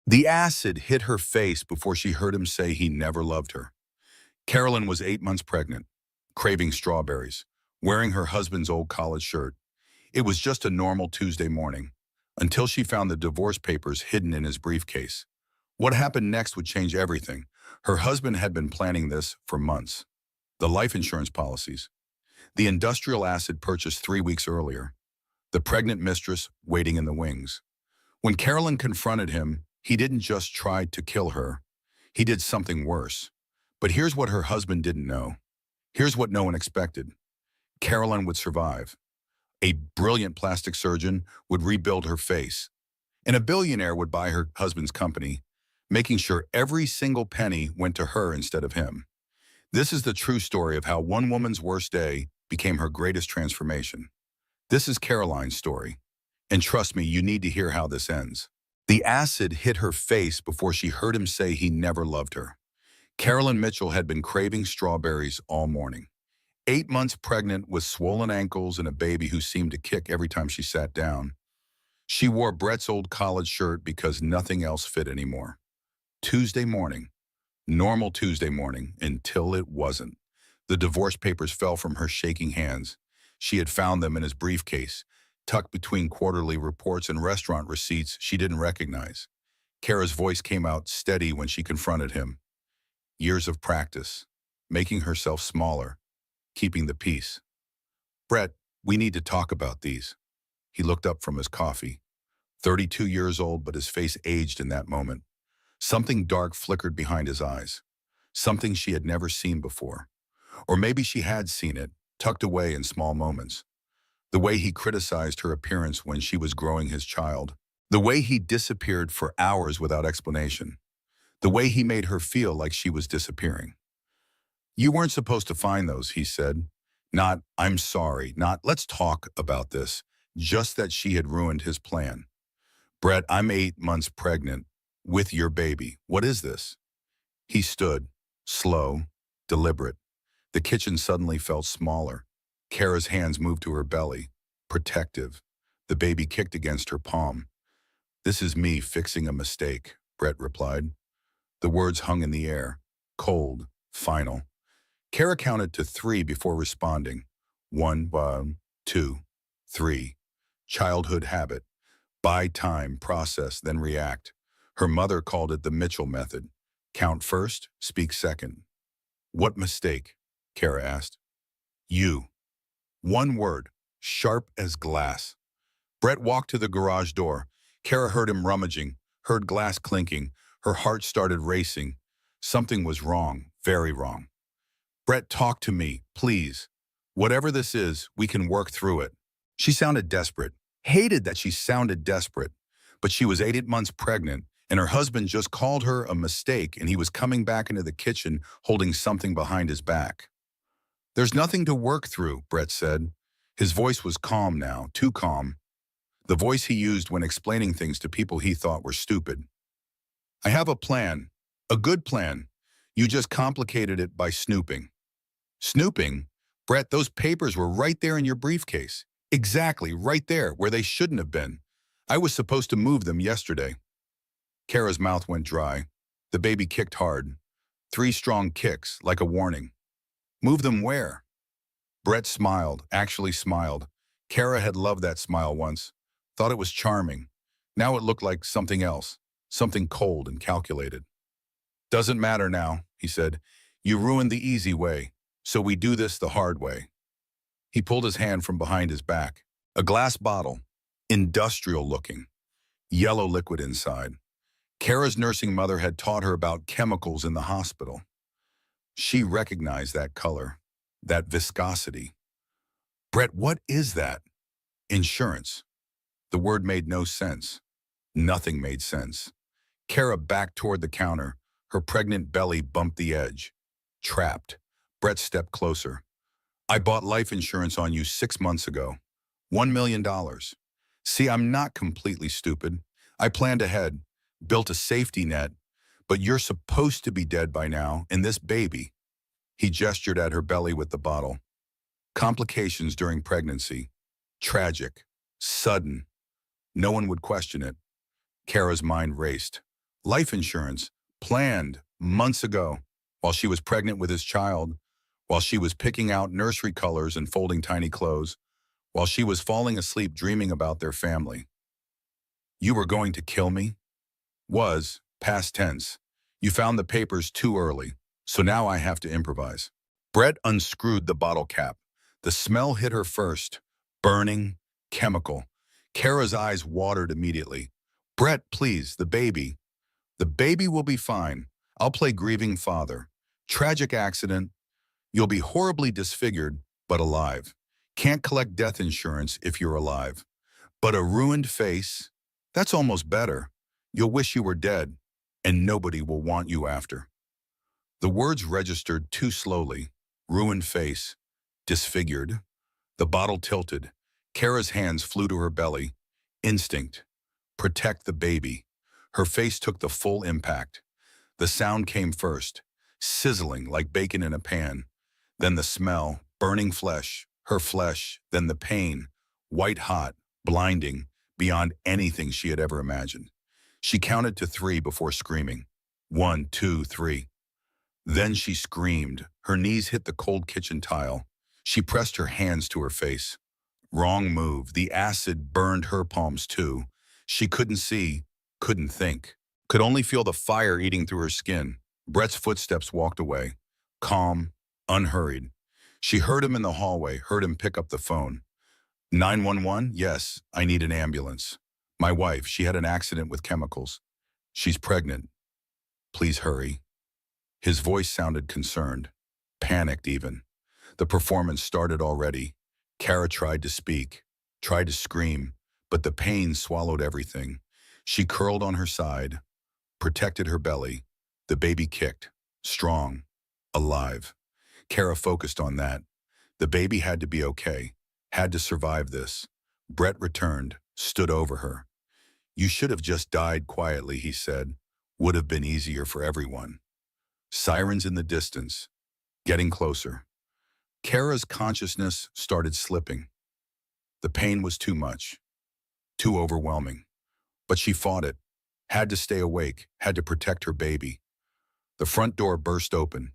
The acid hit her face before she heard him say he never loved her. Carolyn was 8 months pregnant, craving strawberries, wearing her husband's old college shirt. It was just a normal Tuesday morning, until she found the divorce papers hidden in his briefcase. What happened next would change everything. Her husband had been planning this for months. The life insurance policies, the industrial acid purchased 3 weeks earlier, the pregnant mistress waiting in the wings. When Carolyn confronted him, he didn't just try to kill her. He did something worse. But here's what her husband didn't know. Here's what no one expected. Carolyn would survive. A brilliant plastic surgeon would rebuild her face, and a billionaire would buy her husband's company, making sure every single penny went to her instead of him. This is the true story of how one woman's worst day became her greatest transformation. This is Caroline's story. And trust me, you need to hear how this ends. The acid hit her face before she heard him say he never loved her. Carolyn Mitchell had been craving strawberries all morning. 8 months pregnant with swollen ankles and a baby who seemed to kick every time she sat down. She wore Brett's old college shirt because nothing else fit anymore. Tuesday morning. Normal Tuesday morning, until it wasn't. The divorce papers fell from her shaking hands. She had found them in his briefcase, tucked between quarterly reports and restaurant receipts she didn't recognize. Kara's voice came out steady when she confronted him. Years of practice, making herself smaller, keeping the peace. Brett, we need to talk about these. He looked up from his coffee. 32 years old, but his face aged in that moment. Something dark flickered behind his eyes. Something she had never seen before. Or maybe she had seen it, tucked away in small moments. The way he criticized her appearance when she was growing his child. The way he disappeared for hours without explanation. The way he made her feel like she was disappearing. You weren't supposed to find those, he said. Not, I'm sorry, not, let's talk about this. Just that she had ruined his plan. Brett, I'm 8 months pregnant with your baby. What is this? He stood, slow, deliberate. The kitchen suddenly felt smaller. Kara's hands moved to her belly, protective. The baby kicked against her palm. This is me fixing a mistake, Brett replied. The words hung in the air, cold, final. Kara counted to 3 before responding. 1, 2, 3. Childhood habit. Buy time, process, then react. Her mother called it the Mitchell method. Count first, speak second. What mistake? Kara asked. You. One word, sharp as glass. Brett walked to the garage door. Kara heard him rummaging, heard glass clinking. Her heart started racing. Something was wrong, very wrong. Brett, talk to me, please. Whatever this is, we can work through it. She sounded desperate. Hated that she sounded desperate. But she was 8 months pregnant, and her husband just called her a mistake, and he was coming back into the kitchen holding something behind his back. There's nothing to work through, Brett said. His voice was calm now, too calm. The voice he used when explaining things to people he thought were stupid. I have a plan, a good plan. You just complicated it by snooping. Snooping? Brett, those papers were right there in your briefcase. Exactly, right there, where they shouldn't have been. I was supposed to move them yesterday. Kara's mouth went dry. The baby kicked hard. 3 strong kicks, like a warning. Move them where? Brett smiled, actually smiled. Kara had loved that smile once, thought it was charming. Now it looked like something else, something cold and calculated. Doesn't matter now, he said. You ruined the easy way, so we do this the hard way. He pulled his hand from behind his back. A glass bottle, industrial looking, yellow liquid inside. Kara's nursing mother had taught her about chemicals in the hospital. She recognized that color, that viscosity. Brett, what is that? Insurance. The word made no sense. Nothing made sense. Kara backed toward the counter. Her pregnant belly bumped the edge. Trapped. Brett stepped closer. I bought life insurance on you 6 months ago. $1 million. See, I'm not completely stupid. I planned ahead, built a safety net, but you're supposed to be dead by now, and this baby. He gestured at her belly with the bottle. Complications during pregnancy. Tragic. Sudden. No one would question it. Kara's mind raced. Life insurance, planned months ago, while she was pregnant with his child, while she was picking out nursery colors and folding tiny clothes, while she was falling asleep dreaming about their family. You were going to kill me? Was, past tense. You found the papers too early, so now I have to improvise. Brett unscrewed the bottle cap. The smell hit her first. Burning, chemical. Kara's eyes watered immediately. Brett, please, the baby. The baby will be fine. I'll play grieving father. Tragic accident. You'll be horribly disfigured, but alive. Can't collect death insurance if you're alive. But a ruined face? That's almost better. You'll wish you were dead, and nobody will want you after. The words registered too slowly. Ruined face. Disfigured. The bottle tilted. Kara's hands flew to her belly. Instinct. Protect the baby. Her face took the full impact. The sound came first, sizzling like bacon in a pan. Then the smell, burning flesh, her flesh, then the pain, white hot, blinding, beyond anything she had ever imagined. She counted to 3 before screaming. 1, 2, 3. Then she screamed. Her knees hit the cold kitchen tile. She pressed her hands to her face. Wrong move. The acid burned her palms too. She couldn't see, couldn't think, could only feel the fire eating through her skin. Brett's footsteps walked away, calm, unhurried. She heard him in the hallway, heard him pick up the phone. 911? Yes, I need an ambulance. My wife, she had an accident with chemicals. She's pregnant. Please hurry. His voice sounded concerned, panicked even. The performance started already. Kara tried to speak, tried to scream, but the pain swallowed everything. She curled on her side, protected her belly. The baby kicked, strong, alive. Kara focused on that. The baby had to be okay, had to survive this. Brett returned, stood over her. You should have just died quietly, he said. Would have been easier for everyone. Sirens in the distance, getting closer. Kara's consciousness started slipping. The pain was too much, too overwhelming. But she fought it, had to stay awake, had to protect her baby. The front door burst open.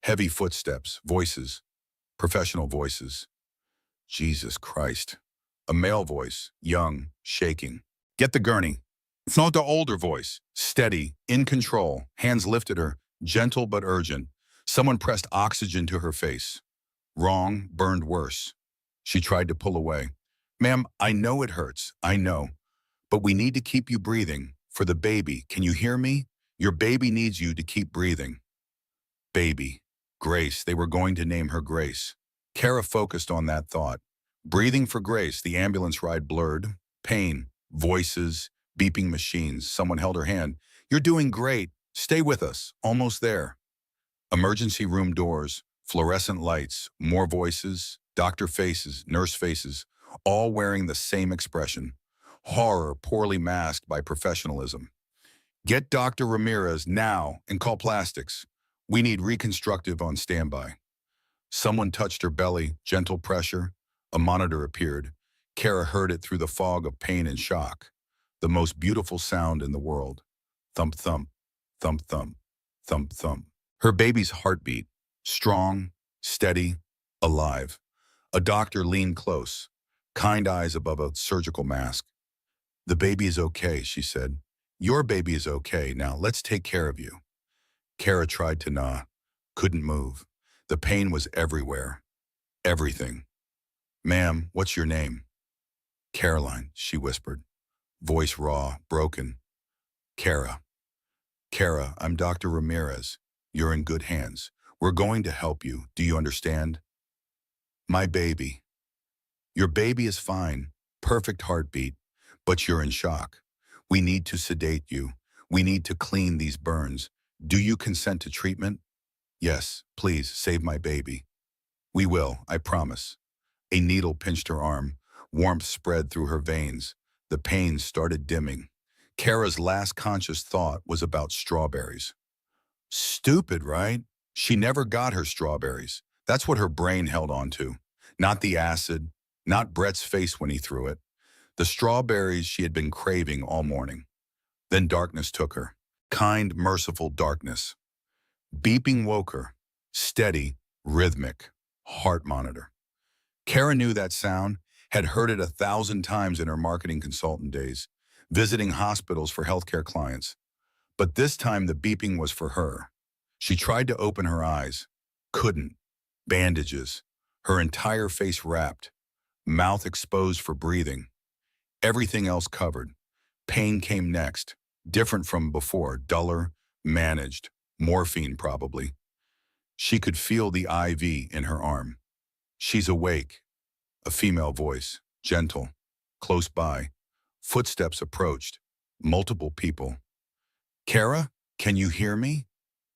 Heavy footsteps, voices, professional voices. Jesus Christ. A male voice, young, shaking. Get the gurney. It's not the older voice, steady, in control, hands lifted her, gentle but urgent. Someone pressed oxygen to her face. Wrong, burned worse. She tried to pull away. Ma'am, I know it hurts, I know. But we need to keep you breathing. For the baby, can you hear me? Your baby needs you to keep breathing. Baby. Grace, they were going to name her Grace. Kara focused on that thought. Breathing for Grace, the ambulance ride blurred. Pain, voices, beeping machines. Someone held her hand. You're doing great. Stay with us. Almost there. Emergency room doors, fluorescent lights, more voices, doctor faces, nurse faces, all wearing the same expression. Horror poorly masked by professionalism. Get Dr. Ramirez now and call plastics. We need reconstructive on standby. Someone touched her belly, gentle pressure. A monitor appeared. Kara heard it through the fog of pain and shock. The most beautiful sound in the world. Thump, thump, thump, thump, thump, thump. Her baby's heartbeat, strong, steady, alive. A doctor leaned close, kind eyes above a surgical mask. The baby is okay, she said. Your baby is okay. Now let's take care of you. Kara tried to nod, couldn't move. The pain was everywhere. Everything. Ma'am, what's your name? Caroline, she whispered, voice raw, broken. Kara. Kara, I'm Dr. Ramirez. You're in good hands. We're going to help you. Do you understand? My baby. Your baby is fine. Perfect heartbeat. But you're in shock. We need to sedate you. We need to clean these burns. Do you consent to treatment? Yes, please, save my baby. We will, I promise. A needle pinched her arm. Warmth spread through her veins. The pain started dimming. Kara's last conscious thought was about strawberries. Stupid, right? She never got her strawberries. That's what her brain held on to. Not the acid, not Brett's face when he threw it. The strawberries she had been craving all morning. Then darkness took her. Kind, merciful darkness. Beeping woke her. Steady, rhythmic, heart monitor. Kara knew that sound, had heard it 1,000 times in her marketing consultant days, visiting hospitals for healthcare clients. But this time the beeping was for her. She tried to open her eyes. Couldn't. Bandages. Her entire face wrapped. Mouth exposed for breathing. Everything else covered. Pain came next. Different from before. Duller. Managed. Morphine, probably. She could feel the IV in her arm. She's awake. A female voice. Gentle. Close by. Footsteps approached. Multiple people. Kara, can you hear me?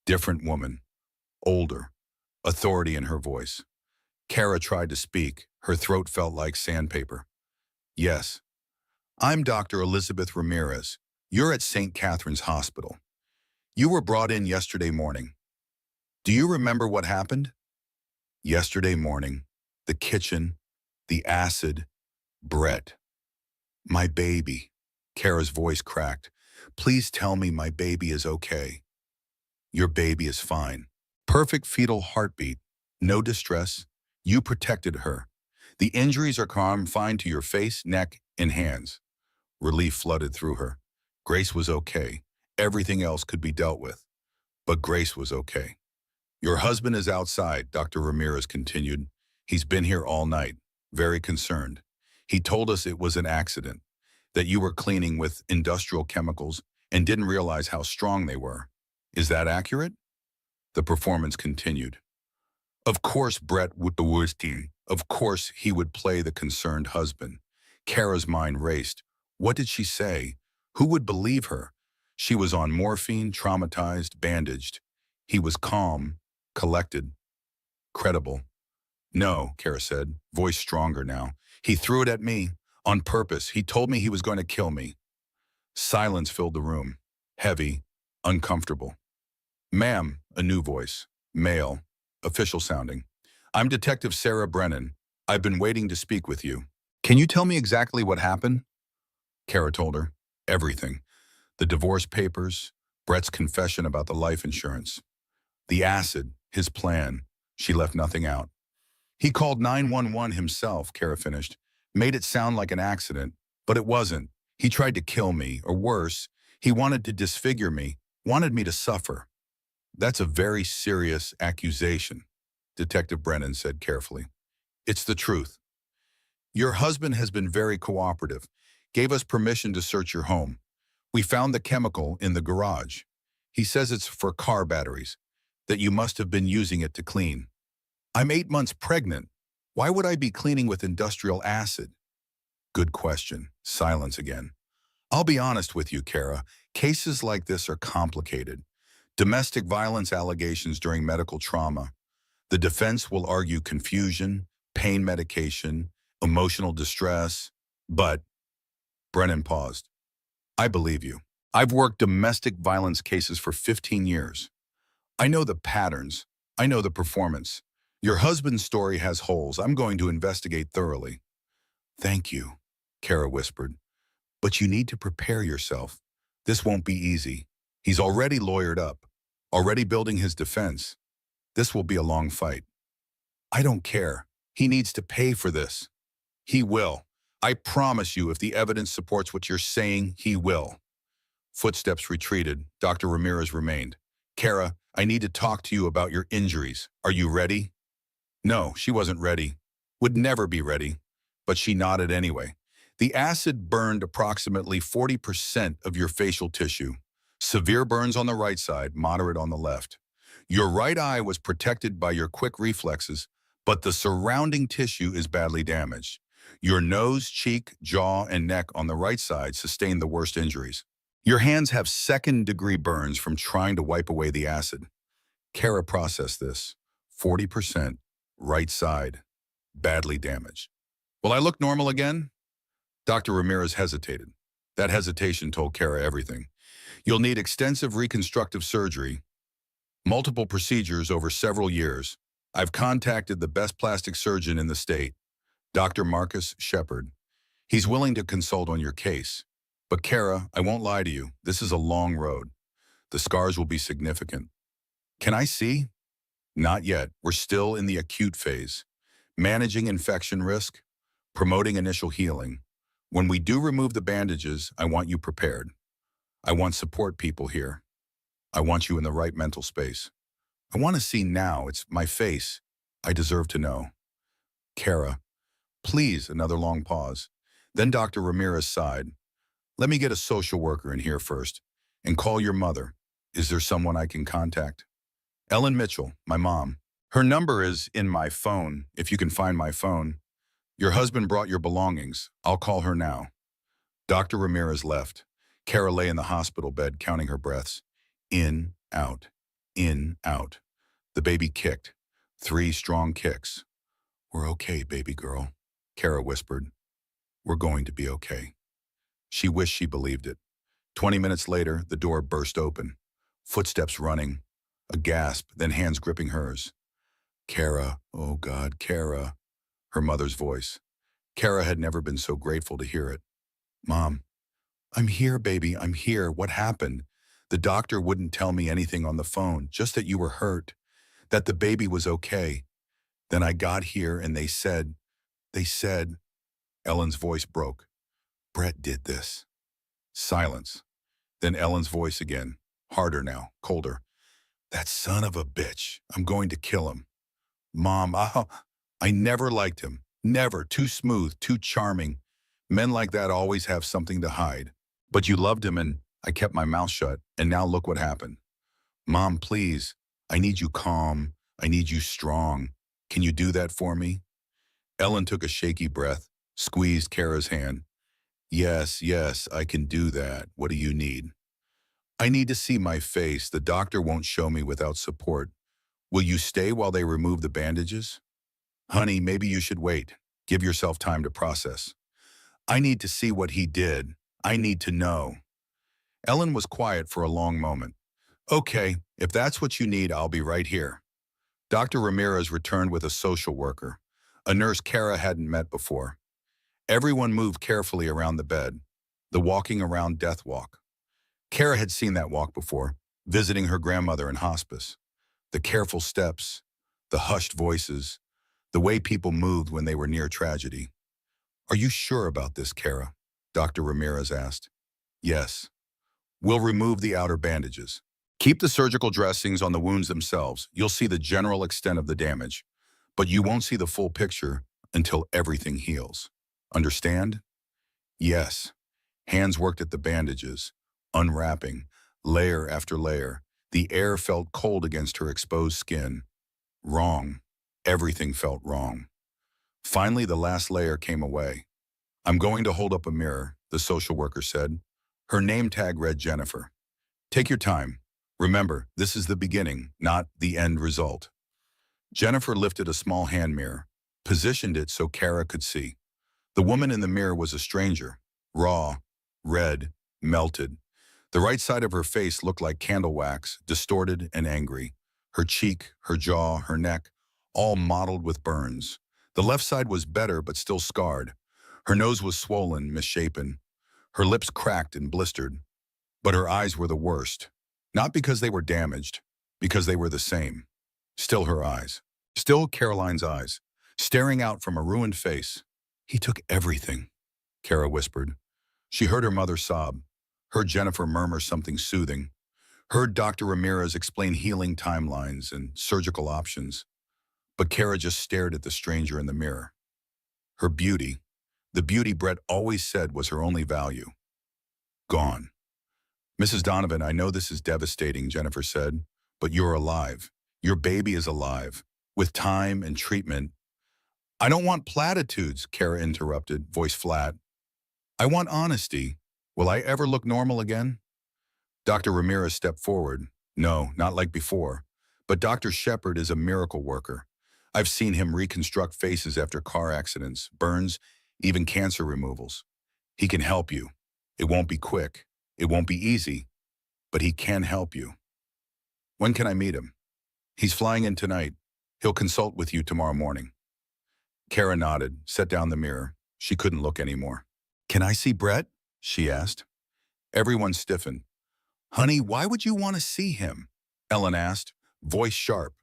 Different woman. Older. Authority in her voice. Kara tried to speak. Her throat felt like sandpaper. Yes. I'm Dr. Elizabeth Ramirez. You're at St. Catherine's Hospital. You were brought in yesterday morning. Do you remember what happened? Yesterday morning, the kitchen, the acid, Brett. My baby. Kara's voice cracked. Please tell me my baby is okay. Your baby is fine. Perfect fetal heartbeat. No distress. You protected her. The injuries are confined to your face, neck, and hands. Relief flooded through her. Grace was okay. Everything else could be dealt with. But Grace was okay. Your husband is outside, Dr. Ramirez continued. He's been here all night, very concerned. He told us it was an accident, that you were cleaning with industrial chemicals and didn't realize how strong they were. Is that accurate? The performance continued. Of course Brett would the worst team. Of course he would play the concerned husband. Kara's mind raced. What did she say? Who would believe her? She was on morphine, traumatized, bandaged. He was calm, collected, credible. No, Kara said, voice stronger now. He threw it at me. On purpose. He told me he was going to kill me. Silence filled the room. Heavy, uncomfortable. Ma'am, a new voice. Male, official sounding. I'm Detective Sarah Brennan. I've been waiting to speak with you. Can you tell me exactly what happened? Kara told her. Everything. The divorce papers, Brett's confession about the life insurance. The acid, his plan. She left nothing out. He called 911 himself, Kara finished. Made it sound like an accident, but it wasn't. He tried to kill me, or worse, he wanted to disfigure me, wanted me to suffer. That's a very serious accusation, Detective Brennan said carefully. It's the truth. Your husband has been very cooperative, gave us permission to search your home. We found the chemical in the garage. He says it's for car batteries, that you must have been using it to clean. I'm 8 months pregnant. Why would I be cleaning with industrial acid? Good question. Silence again. I'll be honest with you, Kara. Cases like this are complicated. Domestic violence allegations during medical trauma. The defense will argue confusion, pain medication, emotional distress. But, Brennan paused. I believe you. I've worked domestic violence cases for 15 years. I know the patterns. I know the performance. Your husband's story has holes. I'm going to investigate thoroughly. Thank you, Kara whispered. But you need to prepare yourself. This won't be easy. He's already lawyered up, already building his defense. This will be a long fight. I don't care. He needs to pay for this. He will. I promise you, if the evidence supports what you're saying, he will. Footsteps retreated. Dr. Ramirez remained. Kara, I need to talk to you about your injuries. Are you ready? No, she wasn't ready. Would never be ready. But she nodded anyway. The acid burned approximately 40% of your facial tissue. Severe burns on the right side, moderate on the left. Your right eye was protected by your quick reflexes, but the surrounding tissue is badly damaged. Your nose, cheek, jaw, and neck on the right side sustained the worst injuries. Your hands have second-degree burns from trying to wipe away the acid. Kara processed this. 40%, right side, badly damaged. Will I look normal again? Dr. Ramirez hesitated. That hesitation told Kara everything. You'll need extensive reconstructive surgery, multiple procedures over several years. I've contacted the best plastic surgeon in the state, Dr. Marcus Shepard. He's willing to consult on your case. But Kara, I won't lie to you, this is a long road. The scars will be significant. Can I see? Not yet. We're still in the acute phase. Managing infection risk, promoting initial healing. When we do remove the bandages, I want you prepared. I want support people here. I want you in the right mental space. I want to see now. It's my face. I deserve to know. Kara, please, another long pause. Then Dr. Ramirez sighed. Let me get a social worker in here first. And call your mother. Is there someone I can contact? Ellen Mitchell, my mom. Her number is in my phone, if you can find my phone. Your husband brought your belongings. I'll call her now. Dr. Ramirez left. Kara lay in the hospital bed, counting her breaths. In, out, in, out. The baby kicked. 3 strong kicks. We're okay, baby girl, Kara whispered. We're going to be okay. She wished she believed it. 20 minutes later, the door burst open. Footsteps running. A gasp, then hands gripping hers. Kara, oh God, Kara. Her mother's voice. Kara had never been so grateful to hear it. Mom, I'm here, baby, I'm here. What happened? The doctor wouldn't tell me anything on the phone, just that you were hurt, that the baby was okay. Then I got here and they said, Ellen's voice broke. Brett did this. Silence. Then Ellen's voice again, harder now, colder. That son of a bitch, I'm going to kill him. Mom, I never liked him. Never. Too smooth, too charming. Men like that always have something to hide. But you loved him and I kept my mouth shut, and now look what happened. Mom, please, I need you calm. I need you strong. Can you do that for me? Ellen took a shaky breath, squeezed Kara's hand. Yes, yes, I can do that. What do you need? I need to see my face. The doctor won't show me without support. Will you stay while they remove the bandages? Honey, maybe you should wait. Give yourself time to process. I need to see what he did. I need to know. Ellen was quiet for a long moment. Okay, if that's what you need, I'll be right here. Dr. Ramirez returned with a social worker, a nurse Kara hadn't met before. Everyone moved carefully around the bed, the walking around death walk. Kara had seen that walk before, visiting her grandmother in hospice. The careful steps, the hushed voices, the way people moved when they were near tragedy. Are you sure about this, Kara? Dr. Ramirez asked. Yes. We'll remove the outer bandages. Keep the surgical dressings on the wounds themselves. You'll see the general extent of the damage, but you won't see the full picture until everything heals. Understand? Yes. Hands worked at the bandages, unwrapping, layer after layer. The air felt cold against her exposed skin. Wrong. Everything felt wrong. Finally, the last layer came away. I'm going to hold up a mirror, the social worker said. Her name tag read Jennifer. Take your time. Remember, this is the beginning, not the end result. Jennifer lifted a small hand mirror, positioned it so Kara could see. The woman in the mirror was a stranger, raw, red, melted. The right side of her face looked like candle wax, distorted and angry. Her cheek, her jaw, her neck, all mottled with burns. The left side was better but still scarred. Her nose was swollen, misshapen. Her lips cracked and blistered. But her eyes were the worst. Not because they were damaged, because they were the same. Still her eyes. Still Caroline's eyes, staring out from a ruined face. He took everything, Kara whispered. She heard her mother sob, heard Jennifer murmur something soothing, heard Dr. Ramirez explain healing timelines and surgical options. But Kara just stared at the stranger in the mirror. Her beauty, the beauty Brett always said was her only value, gone. Mrs. Donovan, I know this is devastating, Jennifer said, but you're alive. Your baby is alive. With time and treatment. I don't want platitudes, Kara interrupted, voice flat. I want honesty. Will I ever look normal again? Dr. Ramirez stepped forward. No, not like before. But Dr. Shepard is a miracle worker. I've seen him reconstruct faces after car accidents, burns, even cancer removals. He can help you. It won't be quick. It won't be easy. But he can help you. When can I meet him? He's flying in tonight. He'll consult with you tomorrow morning. Kara nodded, set down the mirror. She couldn't look anymore. Can I see Brett? She asked. Everyone stiffened. Honey, why would you want to see him? Ellen asked, voice sharp.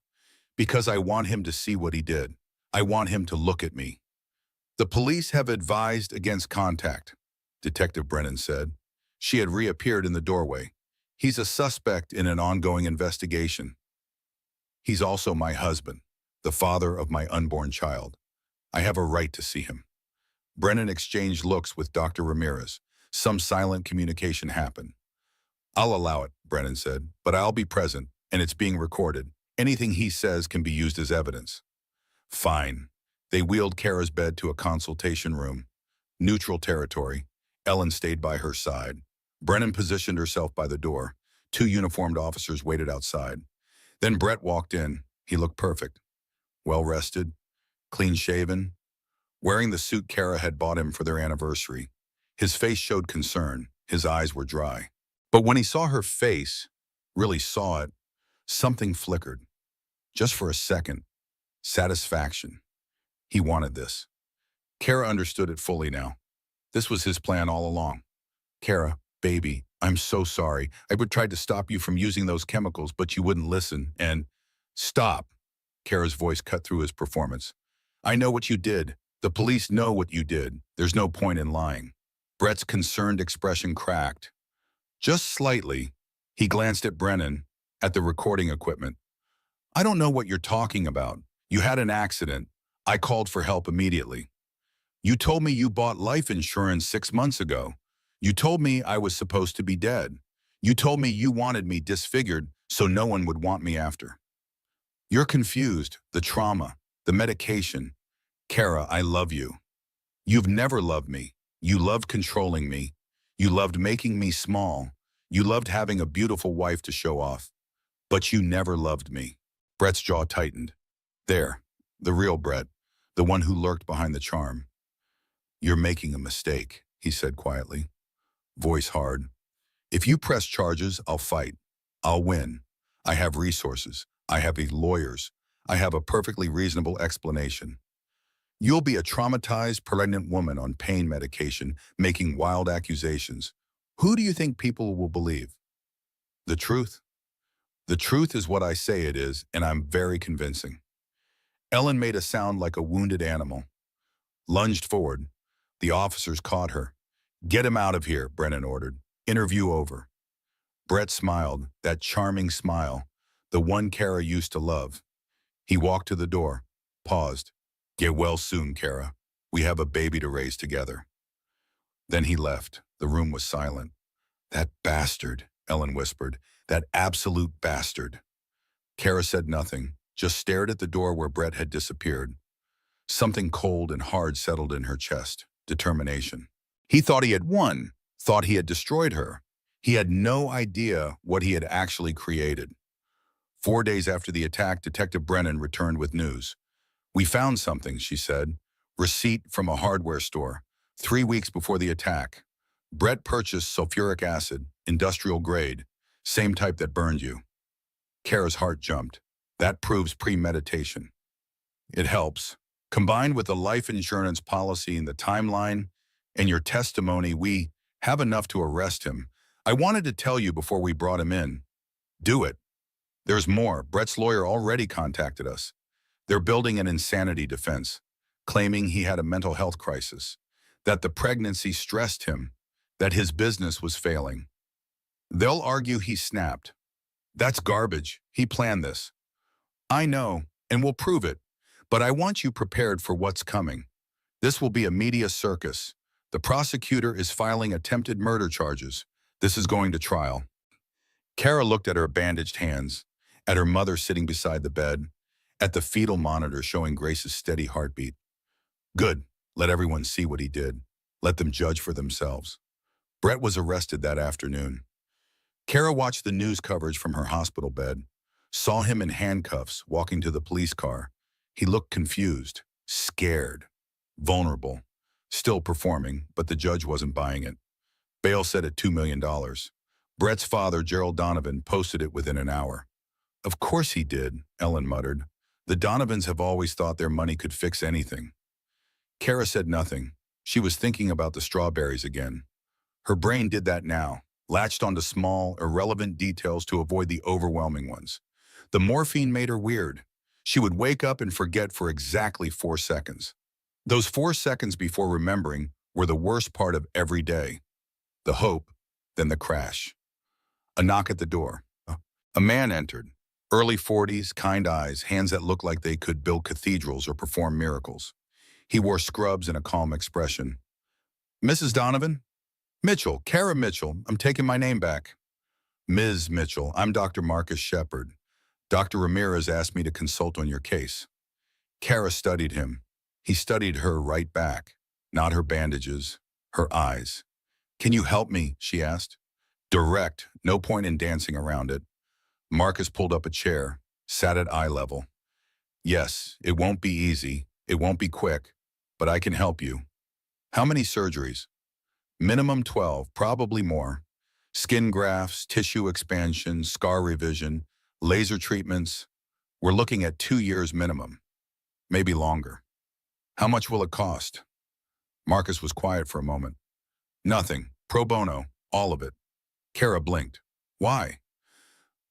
Because I want him to see what he did. I want him to look at me. The police have advised against contact, Detective Brennan said. She had reappeared in the doorway. He's a suspect in an ongoing investigation. He's also my husband, the father of my unborn child. I have a right to see him. Brennan exchanged looks with Dr. Ramirez. Some silent communication happened. I'll allow it, Brennan said, but I'll be present, and it's being recorded. Anything he says can be used as evidence. Fine. They wheeled Kara's bed to a consultation room. Neutral territory. Ellen stayed by her side. Brennan positioned herself by the door. Two uniformed officers waited outside. Then Brett walked in. He looked perfect. Well-rested, clean-shaven, wearing the suit Kara had bought him for their anniversary. His face showed concern. His eyes were dry. But when he saw her face, really saw it, something flickered. Just for a second. Satisfaction. He wanted this. Kara understood it fully now. This was his plan all along. Kara, baby, I'm so sorry. I would try to stop you from using those chemicals, but you wouldn't listen. And stop. Kara's voice cut through his performance. I know what you did. The police know what you did. There's no point in lying. Brett's concerned expression cracked. Just slightly, he glanced at Brennan, at the recording equipment. I don't know what you're talking about. You had an accident. I called for help immediately. You told me you bought life insurance 6 months ago. You told me I was supposed to be dead. You told me you wanted me disfigured so no one would want me after. You're confused. The trauma, the medication. Kara, I love you. You've never loved me. You loved controlling me. You loved making me small. You loved having a beautiful wife to show off. But you never loved me. Brett's jaw tightened. There, the real Brett, the one who lurked behind the charm. You're making a mistake, he said quietly, voice hard. If you press charges, I'll fight. I'll win. I have resources. I have lawyers. I have a perfectly reasonable explanation. You'll be a traumatized, pregnant woman on pain medication, making wild accusations. Who do you think people will believe? The truth. The truth is what I say it is, and I'm very convincing. Ellen made a sound like a wounded animal. Lunged forward. The officers caught her. Get him out of here, Brennan ordered. Interview over. Brett smiled, that charming smile, the one Kara used to love. He walked to the door, paused. Get well soon, Kara. We have a baby to raise together. Then he left. The room was silent. That bastard, Ellen whispered. That absolute bastard. Kara said nothing, just stared at the door where Brett had disappeared. Something cold and hard settled in her chest. Determination. He thought he had won, thought he had destroyed her. He had no idea what he had actually created. 4 days after the attack, Detective Brennan returned with news. We found something, she said. Receipt from a hardware store. 3 weeks before the attack. Brett purchased sulfuric acid, industrial grade, same type that burned you. Kara's heart jumped. That proves premeditation. It helps. Combined with the life insurance policy and the timeline and your testimony, we have enough to arrest him. I wanted to tell you before we brought him in. Do it. There's more. Brett's lawyer already contacted us. They're building an insanity defense, claiming he had a mental health crisis, that the pregnancy stressed him, that his business was failing. They'll argue he snapped. That's garbage. He planned this. I know, and we'll prove it, but I want you prepared for what's coming. This will be a media circus. The prosecutor is filing attempted murder charges. This is going to trial. Kara looked at her bandaged hands, at her mother sitting beside the bed, at the fetal monitor showing Grace's steady heartbeat. Good. Let everyone see what he did. Let them judge for themselves. Brett was arrested that afternoon. Kara watched the news coverage from her hospital bed, saw him in handcuffs walking to the police car. He looked confused, scared, vulnerable, still performing, but the judge wasn't buying it. Bail set at $2 million. Brett's father, Gerald Donovan, posted it within an hour. Of course he did, Ellen muttered. The Donovans have always thought their money could fix anything. Kara said nothing. She was thinking about the strawberries again. Her brain did that now, latched onto small, irrelevant details to avoid the overwhelming ones. The morphine made her weird. She would wake up and forget for exactly 4 seconds. Those 4 seconds before remembering were the worst part of every day. The hope, then the crash. A knock at the door. A man entered. Early 40s, kind eyes, hands that looked like they could build cathedrals or perform miracles. He wore scrubs and a calm expression. "Mrs. Donovan?" "Mitchell, Kara Mitchell. I'm taking my name back." "Ms. Mitchell, I'm Dr. Marcus Shepard. Dr. Ramirez asked me to consult on your case." Kara studied him. He studied her right back. Not her bandages, her eyes. "Can you help me?" she asked. Direct, no point in dancing around it. Marcus pulled up a chair, sat at eye level. "Yes, it won't be easy. It won't be quick, but I can help you." "How many surgeries?" "Minimum 12, probably more. Skin grafts, tissue expansion, scar revision, laser treatments. We're looking at 2 years minimum, maybe longer." "How much will it cost?" Marcus was quiet for a moment. "Nothing. Pro bono. All of it." Kara blinked. "Why?"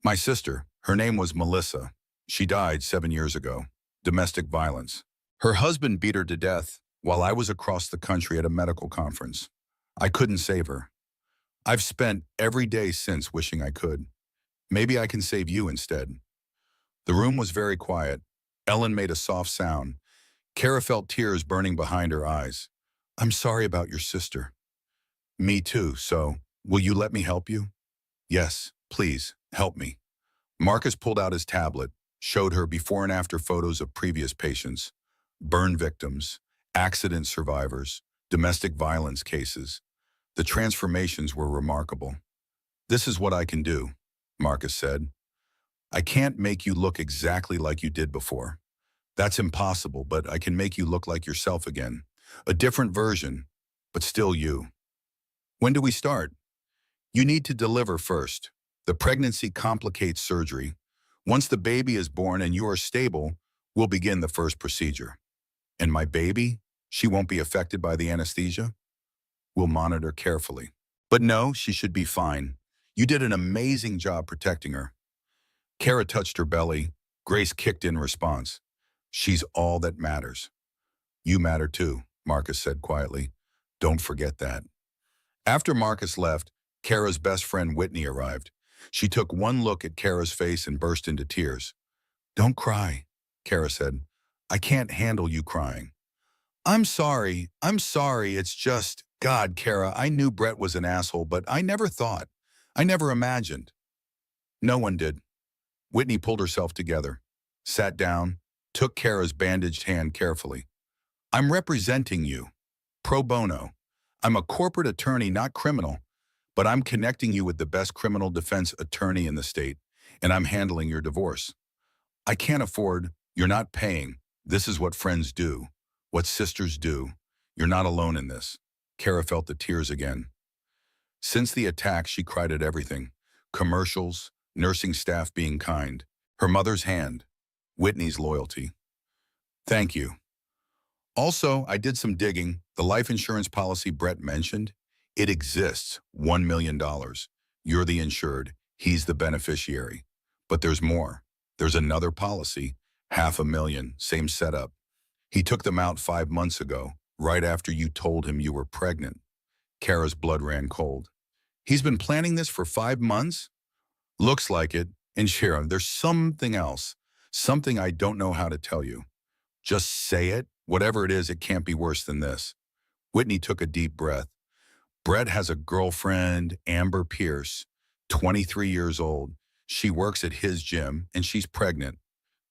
"My sister. Her name was Melissa. She died 7 years ago. Domestic violence. Her husband beat her to death while I was across the country at a medical conference. I couldn't save her. I've spent every day since wishing I could. Maybe I can save you instead." The room was very quiet. Ellen made a soft sound. Kara felt tears burning behind her eyes. "I'm sorry about your sister." "Me too, so will you let me help you?" "Yes, please, help me." Marcus pulled out his tablet, showed her before and after photos of previous patients, burn victims, accident survivors, domestic violence cases. The transformations were remarkable. "This is what I can do," Marcus said. "I can't make you look exactly like you did before. That's impossible, but I can make you look like yourself again. A different version, but still you." "When do we start?" "You need to deliver first. The pregnancy complicates surgery. Once the baby is born and you are stable, we'll begin the first procedure." "And my baby? She won't be affected by the anesthesia?" "We'll monitor carefully. But no, she should be fine. You did an amazing job protecting her." Kara touched her belly. Grace kicked in response. "She's all that matters." "You matter too," Marcus said quietly. "Don't forget that." After Marcus left, Kara's best friend Whitney arrived. She took one look at Kara's face and burst into tears. "Don't cry," Kara said. "I can't handle you crying." I'm sorry. It's just, God, Kara, I knew Brett was an asshole, but I never thought. I never imagined." No one did. Whitney pulled herself together, sat down, took Kara's bandaged hand carefully. "I'm representing you. Pro bono. I'm a corporate attorney, not criminal, but I'm connecting you with the best criminal defense attorney in the state, and I'm handling your divorce. I can't afford, you're not paying. This is what friends do, what sisters do. You're not alone in this." Kara felt the tears again. Since the attack, she cried at everything. Commercials, nursing staff being kind, her mother's hand, Whitney's loyalty. "Thank you. Also, I did some digging. The life insurance policy Brett mentioned, it exists, $1 million. You're the insured, he's the beneficiary. But there's more. There's another policy, $500,000, same setup. He took them out 5 months ago, right after you told him you were pregnant." Kara's blood ran cold. "He's been planning this for 5 months?" "Looks like it. And Shira, there's something else. Something I don't know how to tell you. Just say it. Whatever it is, it can't be worse than this." Whitney took a deep breath. "Brett has a girlfriend, Amber Pierce, 23 years old. She works at his gym, and she's pregnant.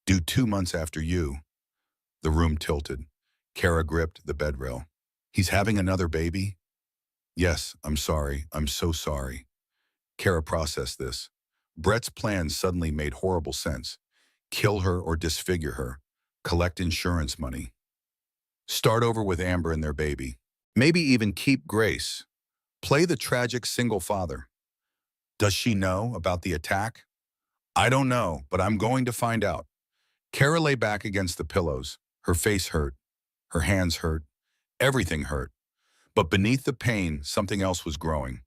Due 2 months after you." The room tilted. Kara gripped the bed rail. "He's having another baby?" "Yes, I'm sorry. I'm so sorry." Kara processed this. Brett's plan suddenly made horrible sense. Kill her or disfigure her. Collect insurance money. Start over with Amber and their baby. Maybe even keep Grace. Play the tragic single father. Does she know about the attack? I don't know, but I'm going to find out. Kara lay back against the pillows. Her face hurt. Her hands hurt. Everything hurt. But beneath the pain, something else was growing.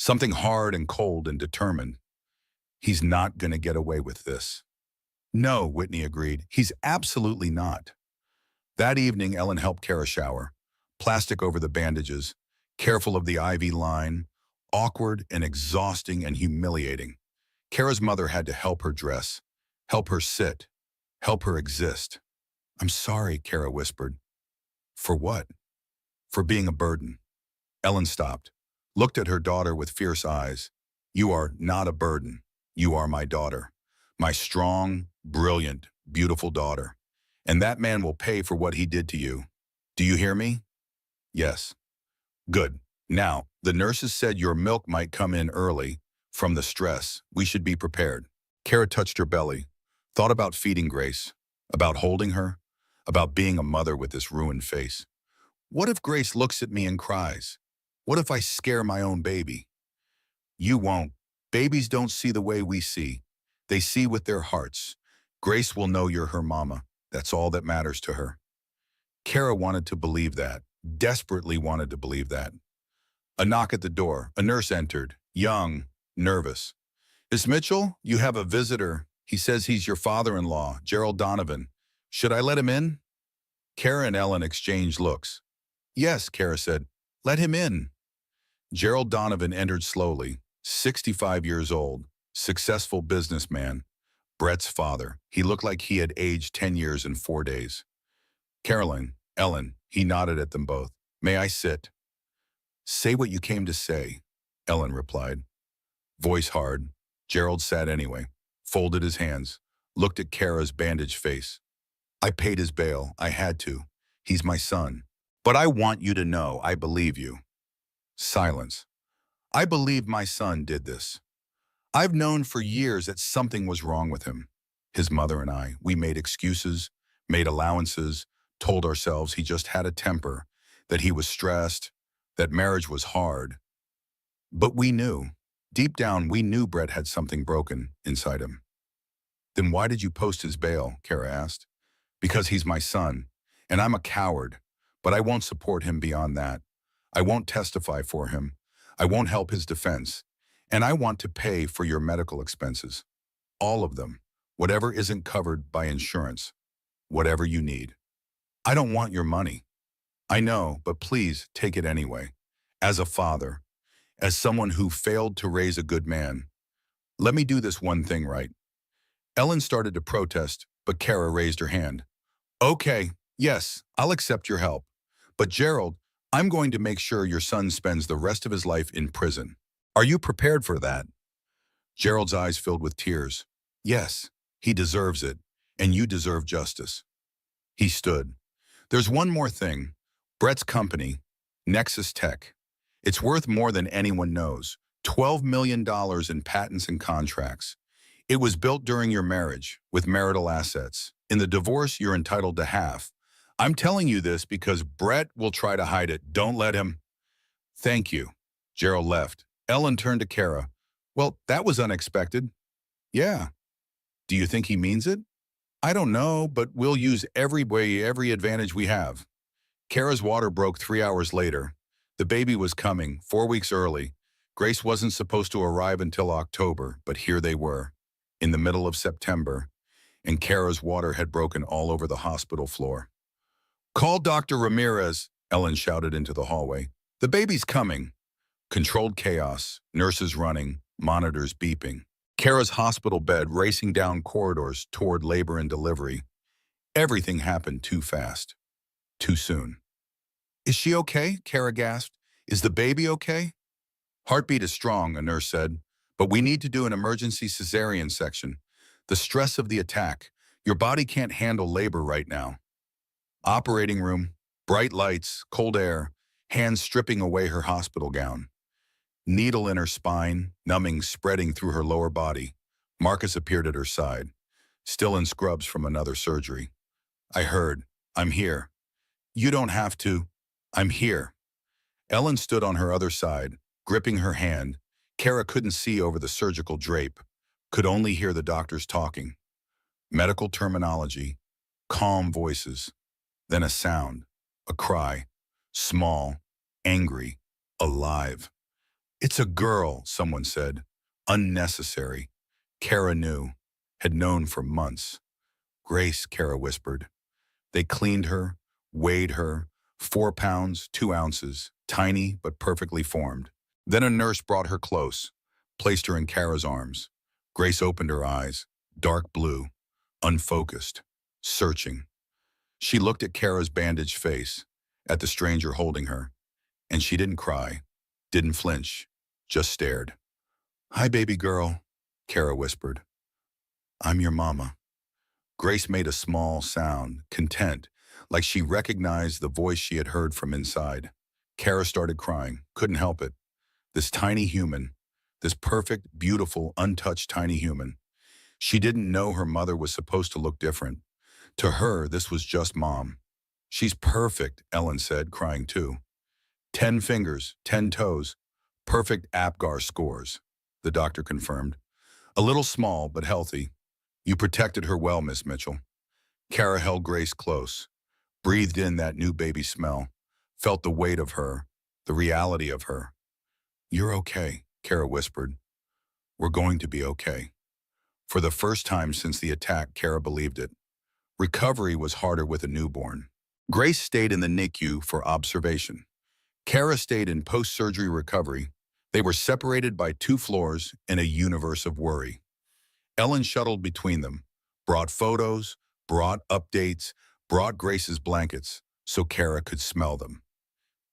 Something hard and cold and determined. He's not going to get away with this. No, Whitney agreed. He's absolutely not. That evening, Ellen helped Kara shower. Plastic over the bandages, careful of the IV line, awkward and exhausting and humiliating. Kara's mother had to help her dress, help her sit, help her exist. I'm sorry, Kara whispered. For what? For being a burden. Ellen stopped, looked at her daughter with fierce eyes. You are not a burden. You are my daughter. My strong, brilliant, beautiful daughter. And that man will pay for what he did to you. Do you hear me? Yes. Good. Now, the nurses said your milk might come in early. From the stress, we should be prepared. Kara touched her belly, thought about feeding Grace, about holding her, about being a mother with this ruined face. What if Grace looks at me and cries? What if I scare my own baby? You won't. Babies don't see the way we see. They see with their hearts. Grace will know you're her mama. That's all that matters to her. Kara wanted to believe that, desperately wanted to believe that. A knock at the door. A nurse entered, young, nervous. Miss Mitchell, you have a visitor. He says he's your father-in-law, Gerald Donovan. Should I let him in? Kara and Ellen exchanged looks. Yes, Kara said. Let him in. Gerald Donovan entered slowly, 65 years old, successful businessman, Brett's father. He looked like he had aged 10 years in 4 days. Caroline, Ellen, he nodded at them both. May I sit? Say what you came to say, Ellen replied. Voice hard. Gerald sat anyway, folded his hands, looked at Kara's bandaged face. I paid his bail. I had to. He's my son. But I want you to know I believe you. Silence. I believe my son did this. I've known for years that something was wrong with him. His mother and I, we made excuses, made allowances, told ourselves he just had a temper, that he was stressed, that marriage was hard. But we knew, deep down we knew Brett had something broken inside him. Then why did you post his bail? Kara asked. Because he's my son, and I'm a coward, but I won't support him beyond that. I won't testify for him. I won't help his defense. And I want to pay for your medical expenses. All of them. Whatever isn't covered by insurance. Whatever you need. I don't want your money. I know, but please take it anyway. As a father, as someone who failed to raise a good man, let me do this one thing right. Ellen started to protest, but Kara raised her hand. Okay, yes, I'll accept your help. But Gerald, I'm going to make sure your son spends the rest of his life in prison. Are you prepared for that? Gerald's eyes filled with tears. Yes, he deserves it, and you deserve justice. He stood. There's one more thing. Brett's company, Nexus Tech. It's worth more than anyone knows. $12 million in patents and contracts. It was built during your marriage, with marital assets. In the divorce, you're entitled to half. I'm telling you this because Brett will try to hide it. Don't let him. Thank you. Gerald left. Ellen turned to Kara. Well, that was unexpected. Yeah. Do you think he means it? I don't know, but we'll use every advantage we have. Kara's water broke 3 hours later. The baby was coming, 4 weeks early. Grace wasn't supposed to arrive until October, but here they were, in the middle of September, and Kara's water had broken all over the hospital floor. Call Dr. Ramirez, Ellen shouted into the hallway. The baby's coming. Controlled chaos, nurses running, monitors beeping. Kara's hospital bed racing down corridors toward labor and delivery. Everything happened too fast. Too soon. Is she okay? Kara gasped. Is the baby okay? Heartbeat is strong, a nurse said, but we need to do an emergency cesarean section. The stress of the attack. Your body can't handle labor right now. Operating room, bright lights, cold air, hands stripping away her hospital gown. Needle in her spine, numbing spreading through her lower body. Marcus appeared at her side, still in scrubs from another surgery. I heard. I'm here. You don't have to. I'm here. Ellen stood on her other side, gripping her hand. Kara couldn't see over the surgical drape, could only hear the doctors talking. Medical terminology, calm voices. Then a sound, a cry, small, angry, alive. It's a girl, someone said. Unnecessary. Kara knew, had known for months. Grace, Kara whispered. They cleaned her, weighed her, 4 pounds, 2 ounces, tiny but perfectly formed. Then a nurse brought her close, placed her in Kara's arms. Grace opened her eyes, dark blue, unfocused, searching. She looked at Kara's bandaged face, at the stranger holding her, and she didn't cry, didn't flinch, just stared. Hi, baby girl, Kara whispered. I'm your mama. Grace made a small sound, content, like she recognized the voice she had heard from inside. Kara started crying, couldn't help it. This tiny human, this perfect, beautiful, untouched tiny human. She didn't know her mother was supposed to look different. To her, this was just mom. She's perfect, Ellen said, crying too. 10 fingers, 10 toes, perfect APGAR scores, the doctor confirmed. A little small, but healthy. You protected her well, Miss Mitchell. Kara held Grace close, breathed in that new baby smell, felt the weight of her, the reality of her. You're okay, Kara whispered. We're going to be okay. For the first time since the attack, Kara believed it. Recovery was harder with a newborn. Grace stayed in the NICU for observation. Kara stayed in post-surgery recovery. They were separated by 2 floors in a universe of worry. Ellen shuttled between them, brought photos, brought updates, brought Grace's blankets so Kara could smell them.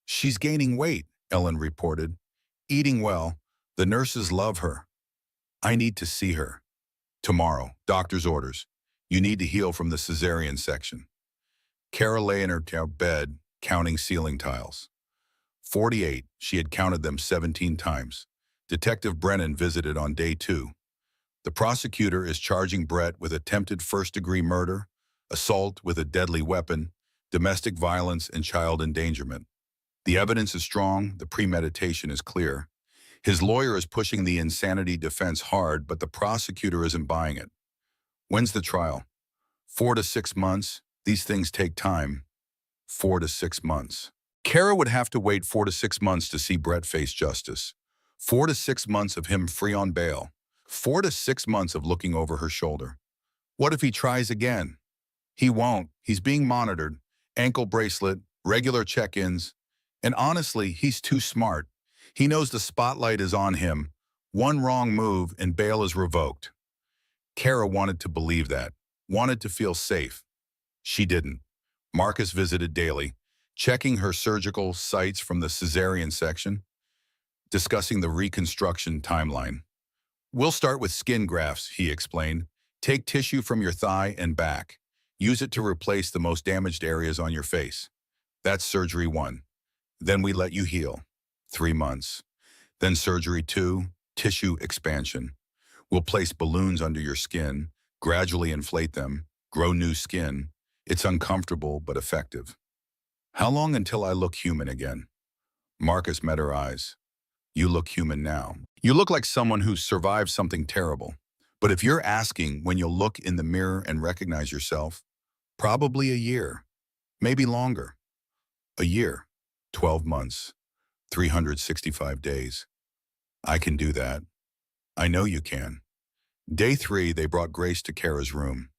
She's gaining weight, Ellen reported. Eating well. The nurses love her. I need to see her. Tomorrow, doctor's orders. You need to heal from the cesarean section. Kara lay in her bed, counting ceiling tiles. 48, she had counted them 17 times. Detective Brennan visited on day 2. The prosecutor is charging Brett with attempted first-degree murder, assault with a deadly weapon, domestic violence, and child endangerment. The evidence is strong, the premeditation is clear. His lawyer is pushing the insanity defense hard, but the prosecutor isn't buying it. When's the trial? 4 to 6 months. These things take time. 4 to 6 months. Kara would have to wait 4 to 6 months to see Brett face justice. 4 to 6 months of him free on bail. 4 to 6 months of looking over her shoulder. What if he tries again? He won't. He's being monitored. Ankle bracelet, regular check-ins. And honestly, he's too smart. He knows the spotlight is on him. One wrong move and bail is revoked. Kara wanted to believe that, wanted to feel safe. She didn't. Marcus visited daily, checking her surgical sites from the cesarean section, discussing the reconstruction timeline. We'll start with skin grafts, he explained. Take tissue from your thigh and back. Use it to replace the most damaged areas on your face. That's surgery 1. Then we let you heal. 3 months. Then surgery 2, tissue expansion. We'll place balloons under your skin, gradually inflate them, grow new skin. It's uncomfortable but effective. How long until I look human again? Marcus met her eyes. You look human now. You look like someone who's survived something terrible. But if you're asking when you'll look in the mirror and recognize yourself, probably a year, maybe longer. A year, 12 months, 365 days. I can do that. I know you can. Day 3, they brought Grace to Kara's room.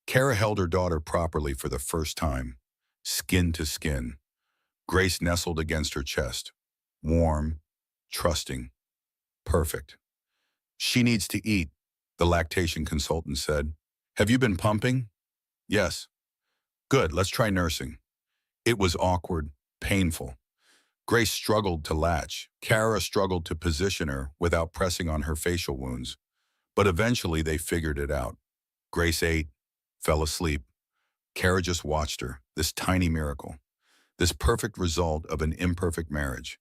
Kara held her daughter properly for the first time, skin to skin. Grace nestled against her chest, warm, trusting, perfect. She needs to eat, the lactation consultant said. Have you been pumping? Yes. Good, let's try nursing. It was awkward, painful. Grace struggled to latch. Kara struggled to position her without pressing on her facial wounds. But eventually they figured it out. Grace ate, fell asleep. Kara just watched her, this tiny miracle, this perfect result of an imperfect marriage.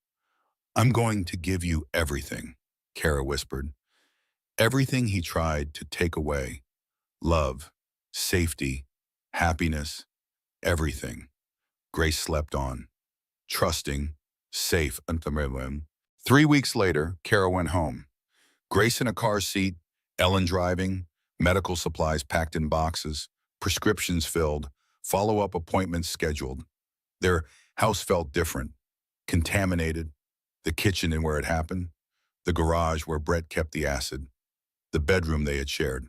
I'm going to give you everything, Kara whispered. Everything he tried to take away. Love, safety, happiness, everything. Grace slept on, trusting, safe until him. 3 weeks later, Kara went home. Grace in a car seat, Ellen driving, medical supplies packed in boxes, prescriptions filled, follow-up appointments scheduled. Their house felt different, contaminated, The kitchen and where it happened, the garage where Brett kept the acid, the bedroom they had shared.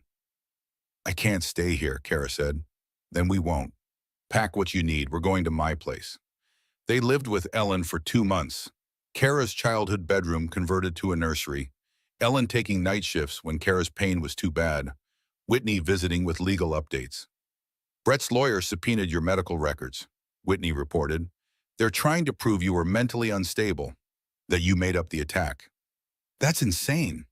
I can't stay here, Kara said. Then we won't. Pack what you need. We're going to my place. They lived with Ellen for 2 months. Kara's childhood bedroom converted to a nursery. Ellen taking night shifts when Kara's pain was too bad. Whitney visiting with legal updates. Brett's lawyer subpoenaed your medical records, Whitney reported. They're trying to prove you were mentally unstable, that you made up the attack. That's insane.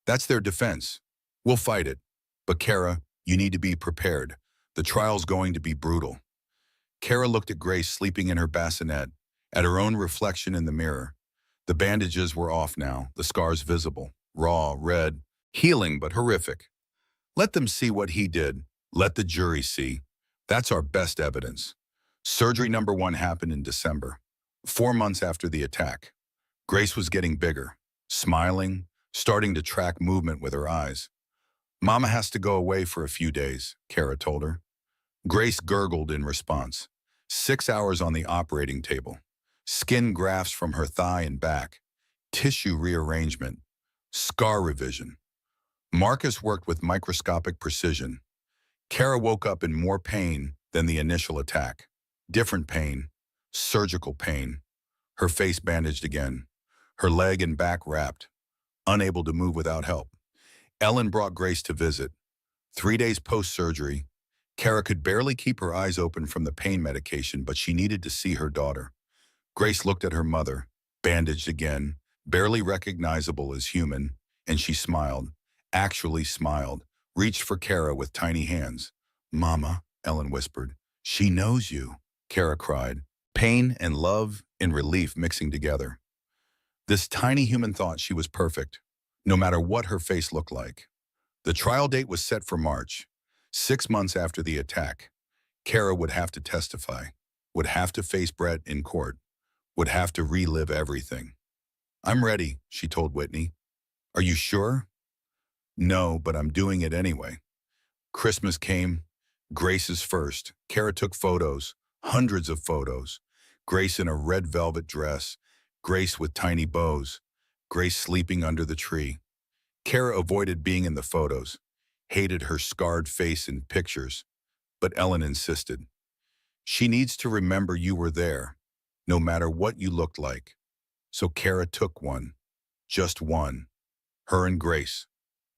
That's their defense. We'll fight it. But Kara, you need to be prepared. The trial's going to be brutal. Kara looked at Grace sleeping in her bassinet, at her own reflection in the mirror. The bandages were off now, the scars visible, raw, red, healing but horrific. Let them see what he did. Let the jury see. That's our best evidence. Surgery number 1 happened in December, 4 months after the attack. Grace was getting bigger, smiling, starting to track movement with her eyes. Mama has to go away for a few days, Kara told her. Grace gurgled in response. 6 hours on the operating table. Skin grafts from her thigh and back. Tissue rearrangement. Scar revision. Marcus worked with microscopic precision. Kara woke up in more pain than the initial attack. Different pain. Surgical pain. Her face bandaged again. Her leg and back wrapped. Unable to move without help. Ellen brought Grace to visit. 3 days post-surgery, Kara could barely keep her eyes open from the pain medication, but she needed to see her daughter. Grace looked at her mother, bandaged again, barely recognizable as human, and she smiled, actually smiled, reached for Kara with tiny hands. "Mama," Ellen whispered. "She knows you," Kara cried, pain and love and relief mixing together. This tiny human thought she was perfect, no matter what her face looked like. The trial date was set for March. 6 months after the attack, Kara would have to testify, would have to face Brett in court, would have to relive everything. "I'm ready," she told Whitney. "Are you sure?" "No, but I'm doing it anyway." Christmas came. Grace's first. Kara took photos, hundreds of photos. Grace in a red velvet dress, Grace with tiny bows, Grace sleeping under the tree. Kara avoided being in the photos, hated her scarred face in pictures, but Ellen insisted. "She needs to remember you were there, no matter what you looked like." So Kara took one, just one, her and Grace,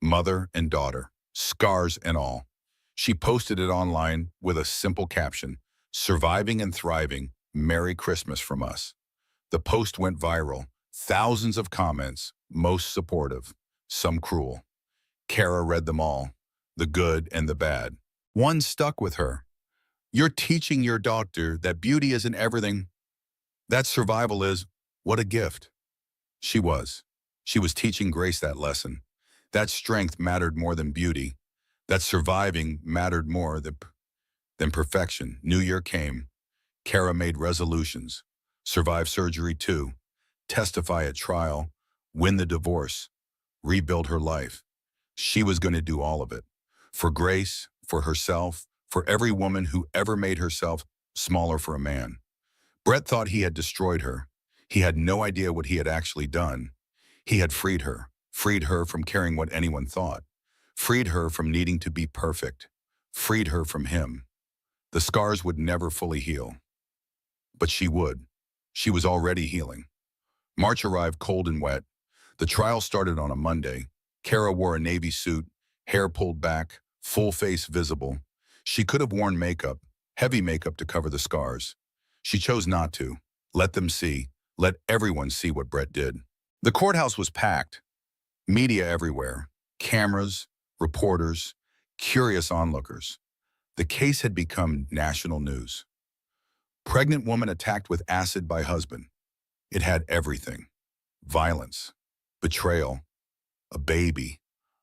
mother and daughter, scars and all. She posted it online with a simple caption, "Surviving and thriving, Merry Christmas from us." The post went viral, thousands of comments, most supportive, some cruel. Kara read them all, the good and the bad. One stuck with her. "You're teaching your doctor that beauty isn't everything. That survival is, what a gift." She was. She was teaching Grace that lesson. That strength mattered more than beauty. That surviving mattered more than perfection. New Year came. Kara made resolutions. Survive surgery 2. Testify at trial. Win the divorce. Rebuild her life. She was going to do all of it. For Grace, for herself, for every woman who ever made herself smaller for a man. Brett thought he had destroyed her. He had no idea what he had actually done. He had freed her from caring what anyone thought, freed her from needing to be perfect, freed her from him. The scars would never fully heal. But she would. She was already healing. March arrived cold and wet. The trial started on a Monday. Kara wore a navy suit, hair pulled back, full face visible. She could have worn makeup, heavy makeup to cover the scars. She chose not to. Let them see. Let everyone see what Brett did. The courthouse was packed. Media everywhere. Cameras, reporters, curious onlookers. The case had become national news. Pregnant woman attacked with acid by husband. It had everything. Violence, betrayal, a baby,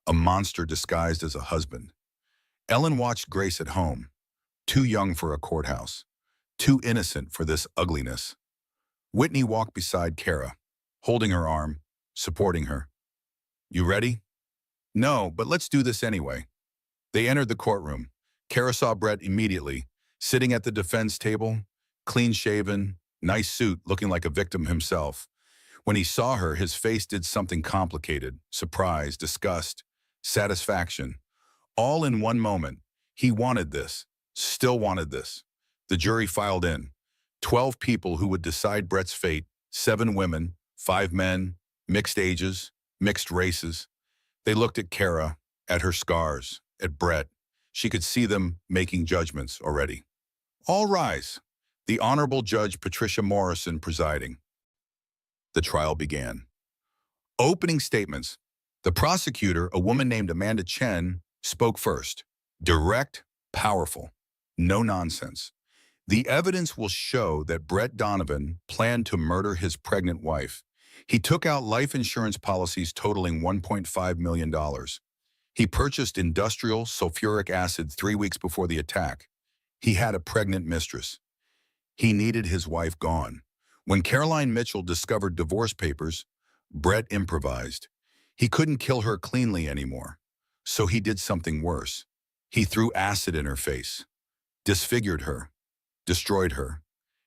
a monster disguised as a husband. Ellen watched Grace at home, too young for a courthouse, too innocent for this ugliness. Whitney walked beside Kara, holding her arm, supporting her. "You ready?" "No, but let's do this anyway." They entered the courtroom. Kara saw Brett immediately, sitting at the defense table, clean-shaven, nice suit, looking like a victim himself. When he saw her, his face did something complicated: surprise, disgust, satisfaction, all in one moment. He wanted this, still wanted this. The jury filed in. 12 people who would decide Brett's fate, 7 women, 5 men, mixed ages, mixed races. They looked at Kara, at her scars, at Brett. She could see them making judgments already. All rise. The Honorable Judge Patricia Morrison presiding. The trial began. Opening statements. The prosecutor, a woman named Amanda Chen, spoke first. Direct, powerful, no nonsense. The evidence will show that Brett Donovan planned to murder his pregnant wife. He took out life insurance policies totaling $1.5 million. He purchased industrial sulfuric acid 3 weeks before the attack. He had a pregnant mistress. He needed his wife gone. When Caroline Mitchell discovered divorce papers, Brett improvised. He couldn't kill her cleanly anymore. So he did something worse. He threw acid in her face, disfigured her, destroyed her,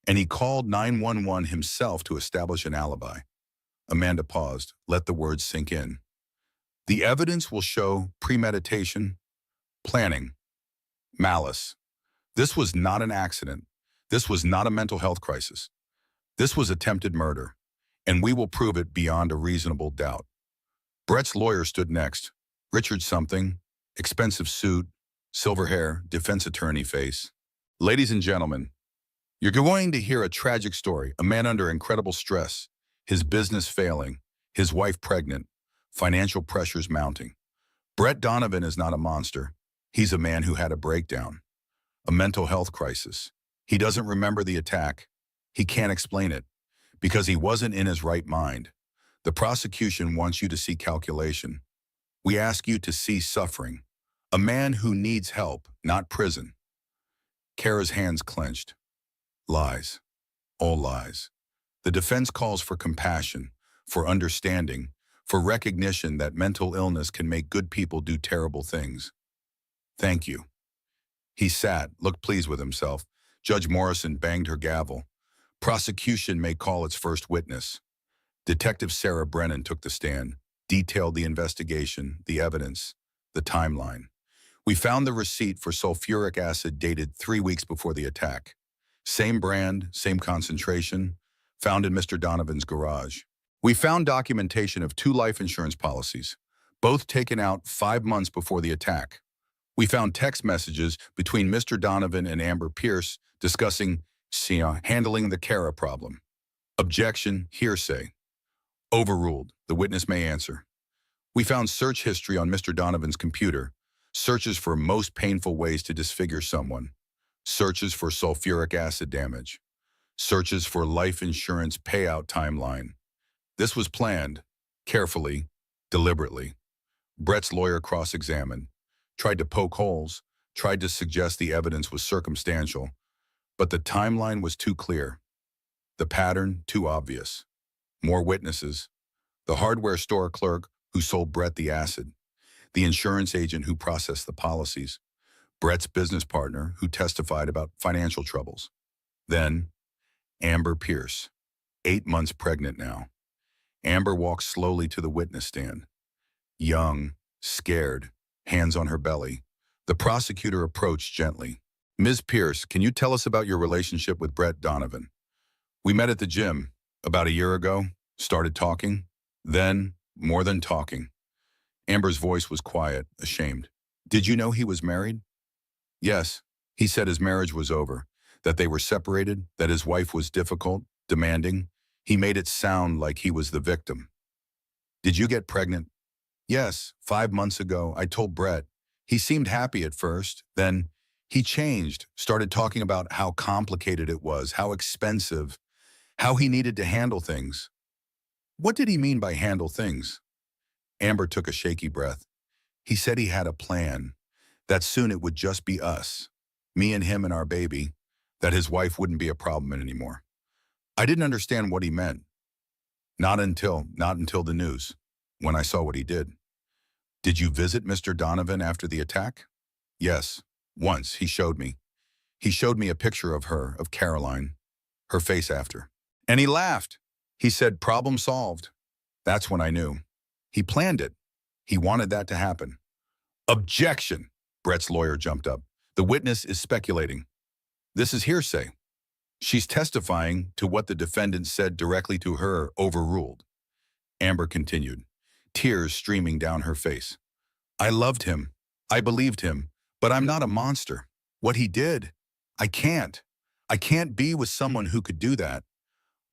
and he called 911 himself to establish an alibi. Amanda paused, let the words sink in. The evidence will show premeditation, planning, malice. This was not an accident. This was not a mental health crisis. This was attempted murder, and we will prove it beyond a reasonable doubt. Brett's lawyer stood next. Richard something, expensive suit, silver hair, defense attorney face. Ladies and gentlemen, you're going to hear a tragic story, a man under incredible stress, his business failing, his wife pregnant, financial pressures mounting. Brett Donovan is not a monster. He's a man who had a breakdown, a mental health crisis. He doesn't remember the attack. He can't explain it because he wasn't in his right mind. The prosecution wants you to see calculation. We ask you to see suffering. A man who needs help, not prison. Kara's hands clenched. Lies. All lies. The defense calls for compassion, for understanding, for recognition that mental illness can make good people do terrible things. Thank you. He sat, looked pleased with himself. Judge Morrison banged her gavel. Prosecution may call its first witness. Detective Sarah Brennan took the stand, detailed the investigation, the evidence, the timeline. We found the receipt for sulfuric acid dated 3 weeks before the attack. Same brand, same concentration, found in Mr. Donovan's garage. We found documentation of 2 life insurance policies, both taken out 5 months before the attack. We found text messages between Mr. Donovan and Amber Pierce discussing handling the Kara problem. Objection, hearsay. Overruled. The witness may answer. We found search history on Mr. Donovan's computer, searches for most painful ways to disfigure someone, searches for sulfuric acid damage, searches for life insurance payout timeline. This was planned, carefully, deliberately. Brett's lawyer cross-examined, tried to poke holes, tried to suggest the evidence was circumstantial, but the timeline was too clear. The pattern too obvious. More witnesses. The hardware store clerk who sold Brett the acid. The insurance agent who processed the policies. Brett's business partner who testified about financial troubles. Then, Amber Pierce, 8 months pregnant now. Amber walked slowly to the witness stand. Young, scared, hands on her belly. The prosecutor approached gently. Ms. Pierce, can you tell us about your relationship with Brett Donovan? We met at the gym about a year ago, started talking, then more than talking. Amber's voice was quiet, ashamed. Did you know he was married? Yes. He said his marriage was over, that they were separated, that his wife was difficult, demanding. He made it sound like he was the victim. Did you get pregnant? Yes, 5 months ago, I told Brett. He seemed happy at first, then he changed, started talking about how complicated it was, how expensive, how he needed to handle things. What did he mean by handle things? Amber took a shaky breath. He said he had a plan, that soon it would just be us, me and him and our baby, that his wife wouldn't be a problem anymore. I didn't understand what he meant. Not until the news, when I saw what he did. Did you visit Mr. Donovan after the attack? Yes, once. He showed me. He showed me a picture of her, of Caroline, her face after. And he laughed. He said, problem solved. That's when I knew. He planned it. He wanted that to happen. Objection! Brett's lawyer jumped up. The witness is speculating. This is hearsay. She's testifying to what the defendant said directly to her, overruled. Amber continued, tears streaming down her face. I loved him. I believed him. But I'm not a monster. What he did, I can't. I can't be with someone who could do that.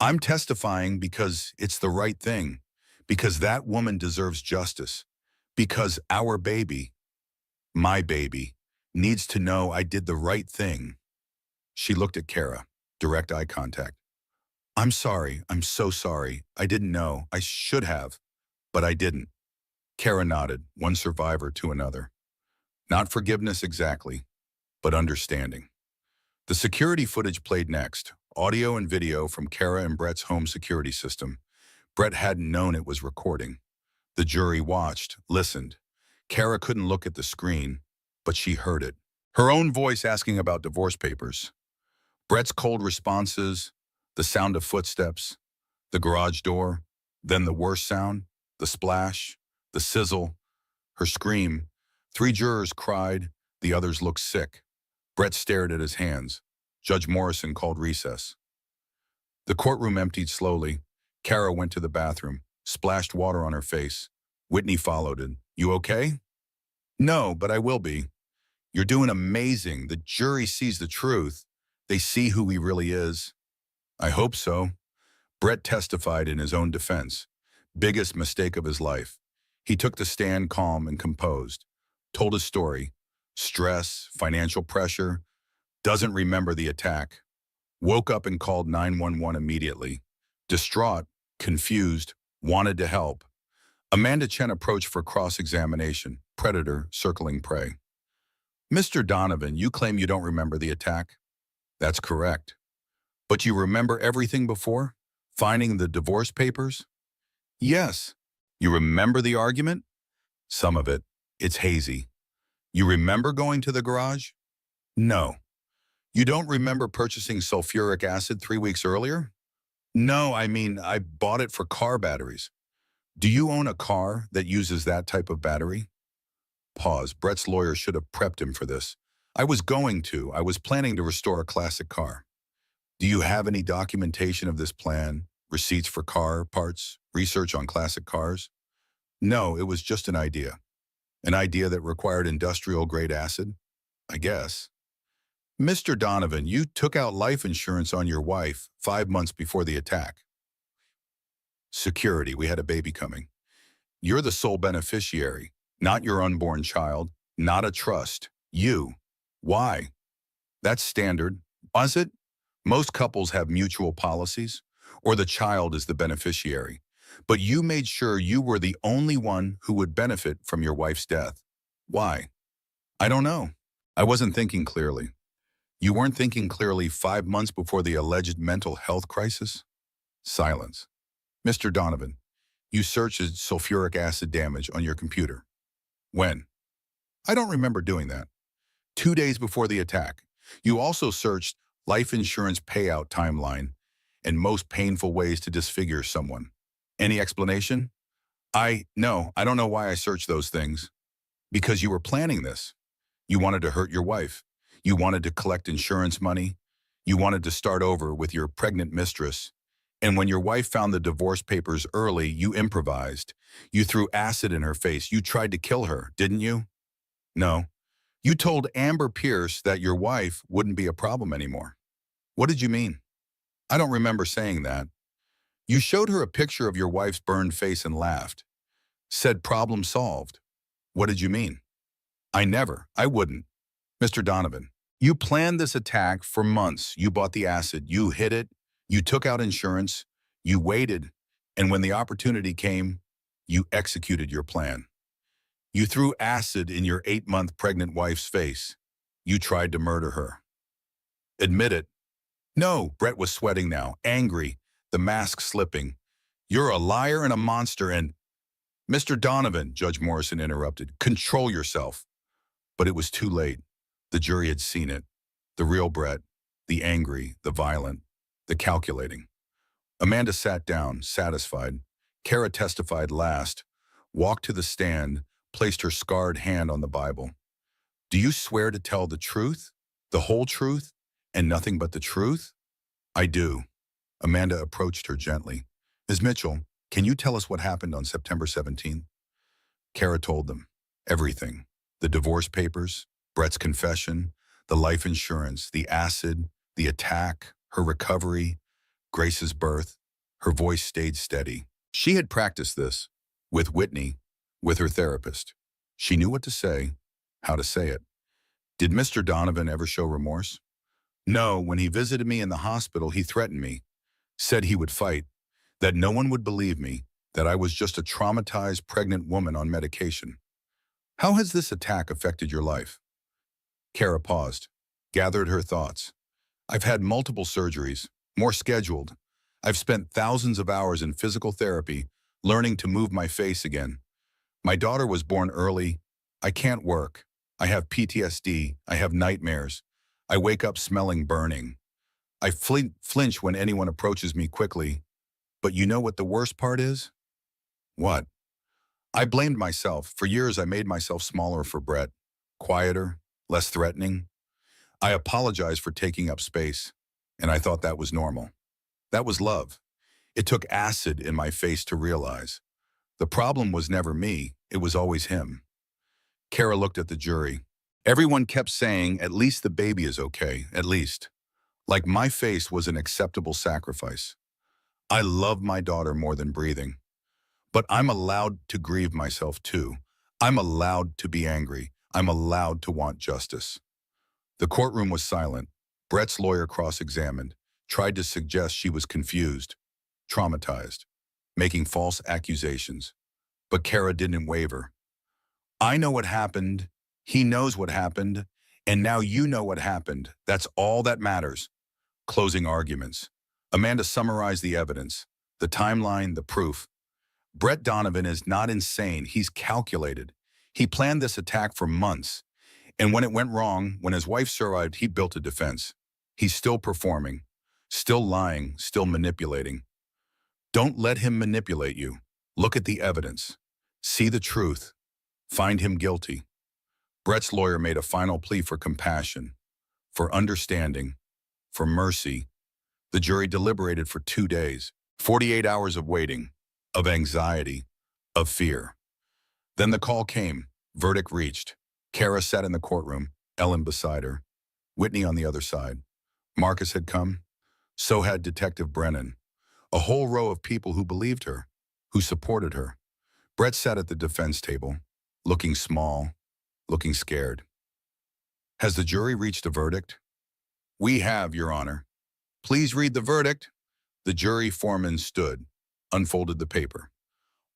I'm testifying because it's the right thing. Because that woman deserves justice. Because our baby, my baby, needs to know I did the right thing. She looked at Kara, direct eye contact. I'm sorry. I'm so sorry. I didn't know. I should have. But I didn't. Kara nodded, one survivor to another. Not forgiveness exactly, but understanding. The security footage played next, audio and video from Kara and Brett's home security system. Brett hadn't known it was recording. The jury watched, listened. Kara couldn't look at the screen, but she heard it. Her own voice asking about divorce papers. Brett's cold responses, the sound of footsteps, the garage door, then the worst sound, the splash, the sizzle, her scream. 3 jurors cried, the others looked sick. Brett stared at his hands. Judge Morrison called recess. The courtroom emptied slowly. Kara went to the bathroom, splashed water on her face. Whitney followed it. You okay? No, but I will be. You're doing amazing. The jury sees the truth. They see who he really is. I hope so. Brett testified in his own defense. Biggest mistake of his life. He took the stand calm and composed. Told his story. Stress, financial pressure. Doesn't remember the attack. Woke up and called 911 immediately. Distraught, confused, wanted to help. Amanda Chen approached for cross-examination. Predator circling prey. Mr. Donovan, you claim you don't remember the attack? That's correct. But you remember everything before? Finding the divorce papers? Yes. You remember the argument? Some of it. It's hazy. You remember going to the garage? No. You don't remember purchasing sulfuric acid 3 weeks earlier? No, I mean, I bought it for car batteries. Do you own a car that uses that type of battery? Pause. Brett's lawyer should have prepped him for this. I was planning to restore a classic car. Do you have any documentation of this plan? Receipts for car parts? Research on classic cars? No, it was just an idea. An idea that required industrial-grade acid? I guess. Mr. Donovan, you took out life insurance on your wife 5 months before the attack. Security, we had a baby coming. You're the sole beneficiary, not your unborn child, not a trust. You. Why? That's standard. Was it? Most couples have mutual policies, or the child is the beneficiary. But you made sure you were the only one who would benefit from your wife's death. Why? I don't know. I wasn't thinking clearly. You weren't thinking clearly 5 months before the alleged mental health crisis? Silence. Mr. Donovan, you searched sulfuric acid damage on your computer. When? I don't remember doing that. 2 days before the attack. You also searched life insurance payout timeline and most painful ways to disfigure someone. Any explanation? No, I don't know why I searched those things. Because you were planning this. You wanted to hurt your wife. You wanted to collect insurance money. You wanted to start over with your pregnant mistress. And when your wife found the divorce papers early, you improvised. You threw acid in her face. You tried to kill her, didn't you? No. You told Amber Pierce that your wife wouldn't be a problem anymore. What did you mean? I don't remember saying that. You showed her a picture of your wife's burned face and laughed. Said problem solved. What did you mean? I wouldn't. Mr. Donovan, you planned this attack for months. You bought the acid. You hid it. You took out insurance. You waited. And when the opportunity came, you executed your plan. You threw acid in your 8-month pregnant wife's face. You tried to murder her. Admit it. No, Brett was sweating now, angry, the mask slipping. You're a liar and a monster and... Mr. Donovan, Judge Morrison interrupted, control yourself. But it was too late. The jury had seen it. The real Brett, the angry, the violent, the calculating. Amanda sat down, satisfied. Kara testified last, walked to the stand, placed her scarred hand on the Bible. Do you swear to tell the truth, the whole truth, and nothing but the truth? I do. Amanda approached her gently. Ms. Mitchell, can you tell us what happened on September 17th? Kara told them. Everything. The divorce papers, Brett's confession, the life insurance, the acid, the attack, her recovery, Grace's birth. Her voice stayed steady. She had practiced this with Whitney, with her therapist. She knew what to say, how to say it. Did Mr. Donovan ever show remorse? No, when he visited me in the hospital, he threatened me, said he would fight, that no one would believe me, that I was just a traumatized pregnant woman on medication. How has this attack affected your life? Kara paused, gathered her thoughts. I've had multiple surgeries, more scheduled. I've spent thousands of hours in physical therapy, learning to move my face again. My daughter was born early. I can't work. I have PTSD. I have nightmares. I wake up smelling burning. I flinch when anyone approaches me quickly. But you know what the worst part is? What? I blamed myself. For years, I made myself smaller for Brett. Quieter, less threatening. I apologized for taking up space, and I thought that was normal. That was love. It took acid in my face to realize. The problem was never me, it was always him. Kara looked at the jury. Everyone kept saying, at least the baby is okay, at least. Like my face was an acceptable sacrifice. I love my daughter more than breathing. But I'm allowed to grieve myself too. I'm allowed to be angry. I'm allowed to want justice. The courtroom was silent. Brett's lawyer cross-examined, tried to suggest she was confused, traumatized, making false accusations. But Kara didn't waver. I know what happened, he knows what happened, and now you know what happened. That's all that matters. Closing arguments. Amanda summarized the evidence, the timeline, the proof. Brett Donovan is not insane, he's calculated. He planned this attack for months. And when it went wrong, when his wife survived, he built a defense. He's still performing, still lying, still manipulating. Don't let him manipulate you. Look at the evidence. See the truth. Find him guilty. Brett's lawyer made a final plea for compassion, for understanding, for mercy. The jury deliberated for 2 days, 48 hours of waiting, of anxiety, of fear. Then the call came, verdict reached. Kara sat in the courtroom, Ellen beside her, Whitney on the other side. Marcus had come. So had Detective Brennan. A whole row of people who believed her, who supported her. Brett sat at the defense table, looking small, looking scared. Has the jury reached a verdict? We have, Your Honor. Please read the verdict. The jury foreman stood, unfolded the paper.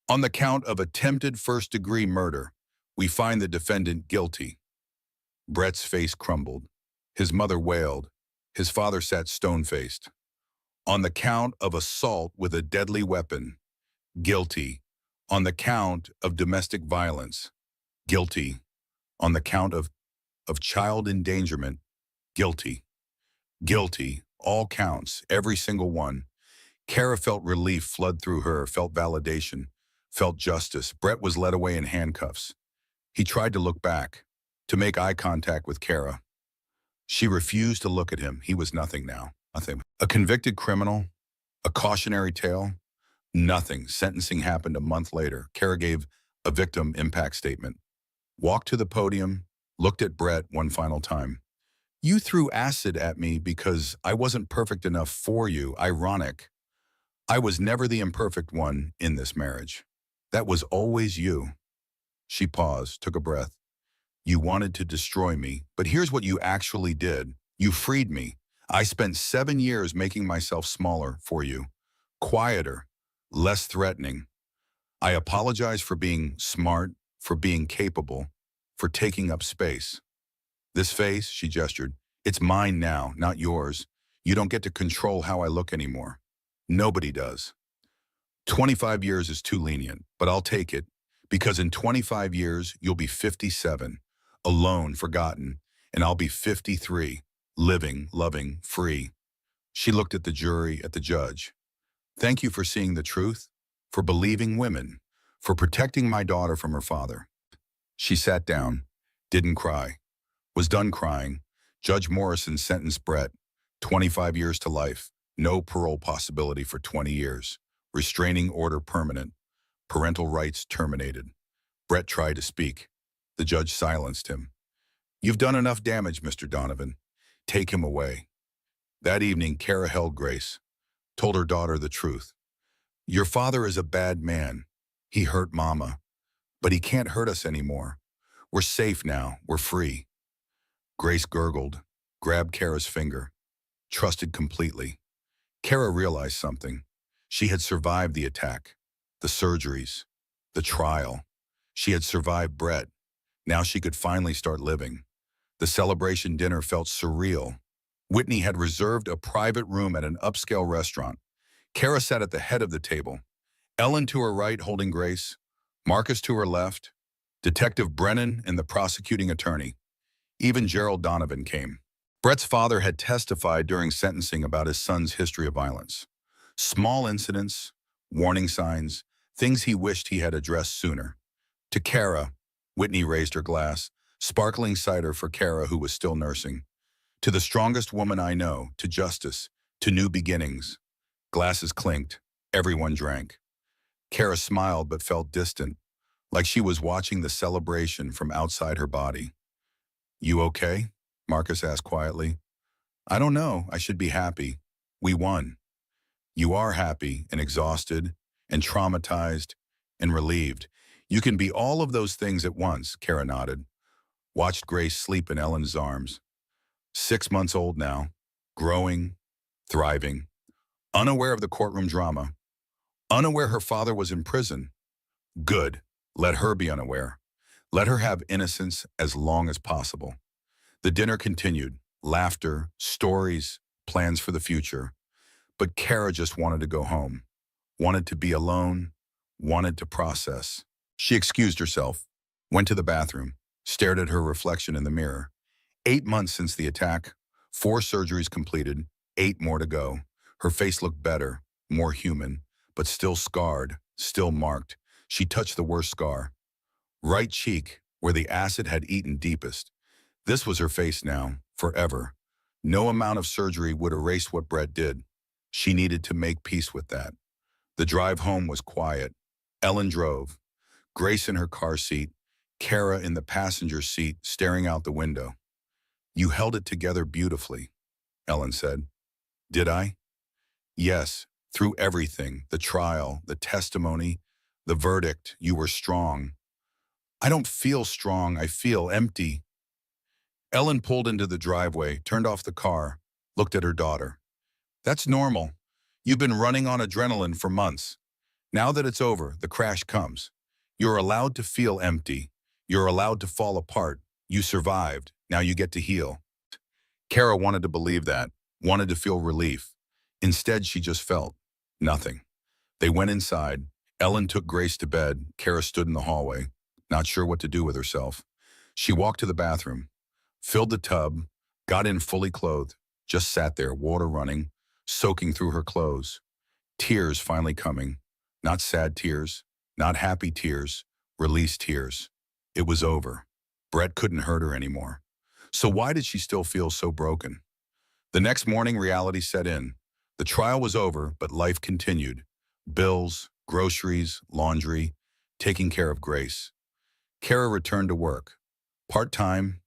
On the count of attempted first-degree murder, we find the defendant guilty. Brett's face crumbled. His mother wailed. His father sat stone-faced. On the count of assault with a deadly weapon, guilty. On the count of domestic violence, guilty. On the count of child endangerment, guilty. Guilty. All counts, every single one. Kara felt relief flood through her, felt validation, felt justice. Brett was led away in handcuffs. He tried to look back, to make eye contact with Kara. She refused to look at him. He was nothing now. Nothing. A convicted criminal? A cautionary tale? Nothing. Sentencing happened a month later. Kara gave a victim impact statement. Walked to the podium, looked at Brett one final time. You threw acid at me because I wasn't perfect enough for you. Ironic. I was never the imperfect one in this marriage. That was always you. She paused, took a breath. You wanted to destroy me, but here's what you actually did. You freed me. I spent 7 years making myself smaller for you, quieter, less threatening. I apologize for being smart, for being capable, for taking up space. This face, she gestured, it's mine now, not yours. You don't get to control how I look anymore. Nobody does. 25 years is too lenient, but I'll take it, because in 25 years, you'll be 57, alone, forgotten, and I'll be 53, living, loving, free. She looked at the jury, at the judge. Thank you for seeing the truth, for believing women, for protecting my daughter from her father. She sat down, didn't cry, was done crying. Judge Morrison sentenced Brett, 25 years to life, no parole possibility for 20 years, restraining order permanent, parental rights terminated. Brett tried to speak. The judge silenced him. You've done enough damage, Mr. Donovan. Take him away. That evening, Kara held Grace, told her daughter the truth. Your father is a bad man. He hurt Mama, but he can't hurt us anymore. We're safe now. We're free. Grace gurgled, grabbed Kara's finger, trusted completely. Kara realized something. She had survived the attack, the surgeries, the trial. She had survived Brett. Now she could finally start living. The celebration dinner felt surreal. Whitney had reserved a private room at an upscale restaurant. Kara sat at the head of the table. Ellen to her right holding Grace, Marcus to her left, Detective Brennan and the prosecuting attorney. Even Gerald Donovan came. Brett's father had testified during sentencing about his son's history of violence. Small incidents, warning signs, things he wished he had addressed sooner. To Kara, Whitney raised her glass, sparkling cider for Kara who was still nursing. To the strongest woman I know, to justice, to new beginnings. Glasses clinked. Everyone drank. Kara smiled but felt distant, like she was watching the celebration from outside her body. You okay? Marcus asked quietly. I don't know. I should be happy. We won. You are happy and exhausted and traumatized and relieved. You can be all of those things at once, Kara nodded. Watched Grace sleep in Ellen's arms. 6 months old now, growing, thriving, unaware of the courtroom drama, unaware her father was in prison. Good. Let her be unaware. Let her have innocence as long as possible. The dinner continued. Laughter, stories, plans for the future. But Kara just wanted to go home. Wanted to be alone. Wanted to process. She excused herself. Went to the bathroom. Stared at her reflection in the mirror. 8 months since the attack. 4 surgeries completed. 8 more to go. Her face looked better. More human. But still scarred. Still marked. She touched the worst scar. Right cheek, where the acid had eaten deepest. This was her face now, forever. No amount of surgery would erase what Brett did. She needed to make peace with that. The drive home was quiet. Ellen drove. Grace in her car seat. Kara in the passenger seat, staring out the window. You held it together beautifully, Ellen said. Did I? Yes, through everything, the trial, the testimony, the verdict, you were strong. I don't feel strong, I feel empty. Ellen pulled into the driveway, turned off the car, looked at her daughter. That's normal. You've been running on adrenaline for months. Now that it's over, the crash comes. You're allowed to feel empty. You're allowed to fall apart. You survived. Now you get to heal. Kara wanted to believe that, wanted to feel relief. Instead, she just felt nothing. They went inside. Ellen took Grace to bed. Kara stood in the hallway, not sure what to do with herself. She walked to the bathroom, filled the tub, got in fully clothed, just sat there, water running, soaking through her clothes. Tears finally coming. Not sad tears, not happy tears, released tears. It was over. Brett couldn't hurt her anymore. So why did she still feel so broken? The next morning, reality set in. The trial was over, but life continued. Bills, groceries, laundry, taking care of Grace. Kara returned to work. Part-time,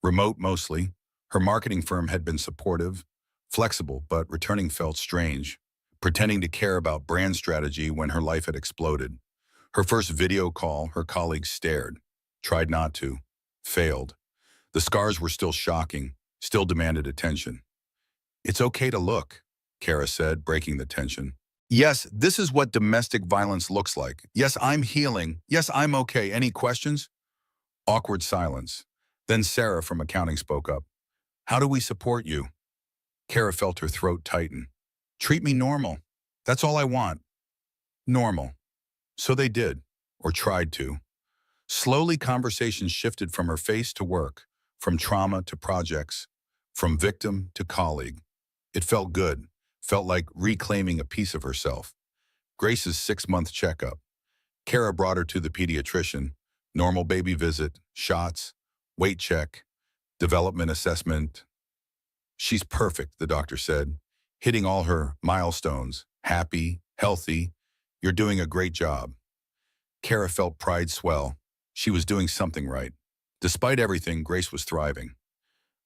remote mostly. Her marketing firm had been supportive, flexible, but returning felt strange. Pretending to care about brand strategy when her life had exploded. Her first video call, her colleagues stared. Tried not to. Failed. The scars were still shocking, still demanded attention. It's okay to look, Kara said, breaking the tension. Yes, this is what domestic violence looks like. Yes, I'm healing. Yes, I'm okay. Any questions? Awkward silence. Then Sarah from accounting spoke up. How do we support you? Kara felt her throat tighten. Treat me normal. That's all I want. Normal. So they did, or tried to. Slowly, conversations shifted from her face to work, from trauma to projects, from victim to colleague. It felt good, felt like reclaiming a piece of herself. Grace's 6-month checkup. Kara brought her to the pediatrician. Normal baby visit, shots, weight check, development assessment. She's perfect, the doctor said, hitting all her milestones. Happy, healthy. You're doing a great job. Kara felt pride swell. She was doing something right. Despite everything, Grace was thriving.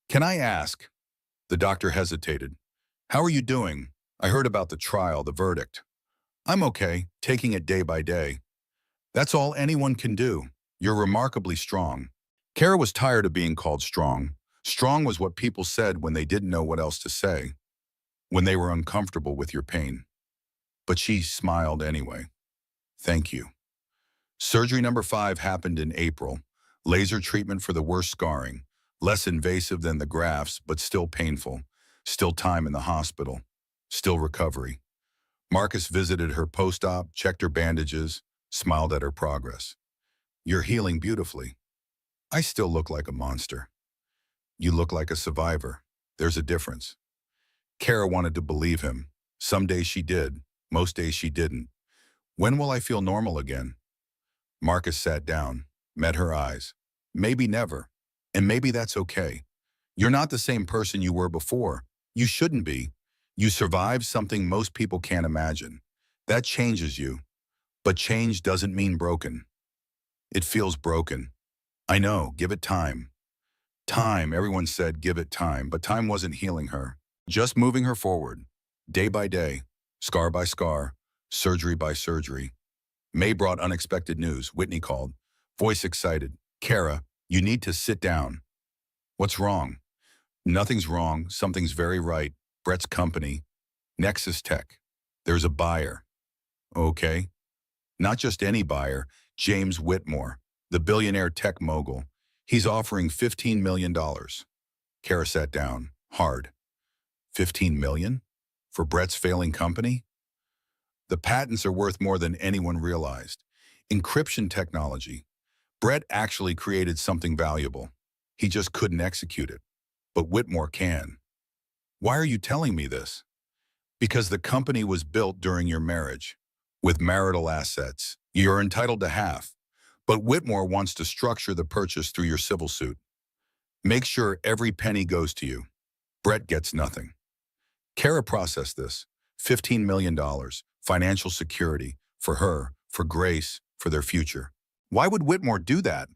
Can I ask? The doctor hesitated. How are you doing? I heard about the trial, the verdict. I'm okay, taking it day by day. That's all anyone can do. You're remarkably strong. Kara was tired of being called strong. Strong was what people said when they didn't know what else to say, when they were uncomfortable with your pain. But she smiled anyway. Thank you. Surgery number 5 happened in April. Laser treatment for the worst scarring. Less invasive than the grafts, but still painful. Still time in the hospital. Still recovery. Marcus visited her post-op, checked her bandages, smiled at her progress. You're healing beautifully. I still look like a monster. You look like a survivor. There's a difference. Kara wanted to believe him. Some days she did. Most days she didn't. When will I feel normal again? Marcus sat down, met her eyes. Maybe never. And maybe that's okay. You're not the same person you were before. You shouldn't be. You survived something most people can't imagine. That changes you. But change doesn't mean broken. It feels broken. I know, give it time. Time, everyone said give it time, but time wasn't healing her. Just moving her forward. Day by day, scar by scar, surgery by surgery. May brought unexpected news. Whitney called, voice excited. Kara, you need to sit down. What's wrong? Nothing's wrong. Something's very right. Brett's company, Nexus Tech. There's a buyer. Okay. Not just any buyer, James Whitmore, the billionaire tech mogul. He's offering $15 million. Kara sat down, hard. $15 million? For Brett's failing company? The patents are worth more than anyone realized. Encryption technology. Brett actually created something valuable. He just couldn't execute it. But Whitmore can. Why are you telling me this? Because the company was built during your marriage. With marital assets, you're entitled to half. But Whitmore wants to structure the purchase through your civil suit. Make sure every penny goes to you. Brett gets nothing. Kara processed this. $15 million, financial security, for her, for Grace, for their future. Why would Whitmore do that?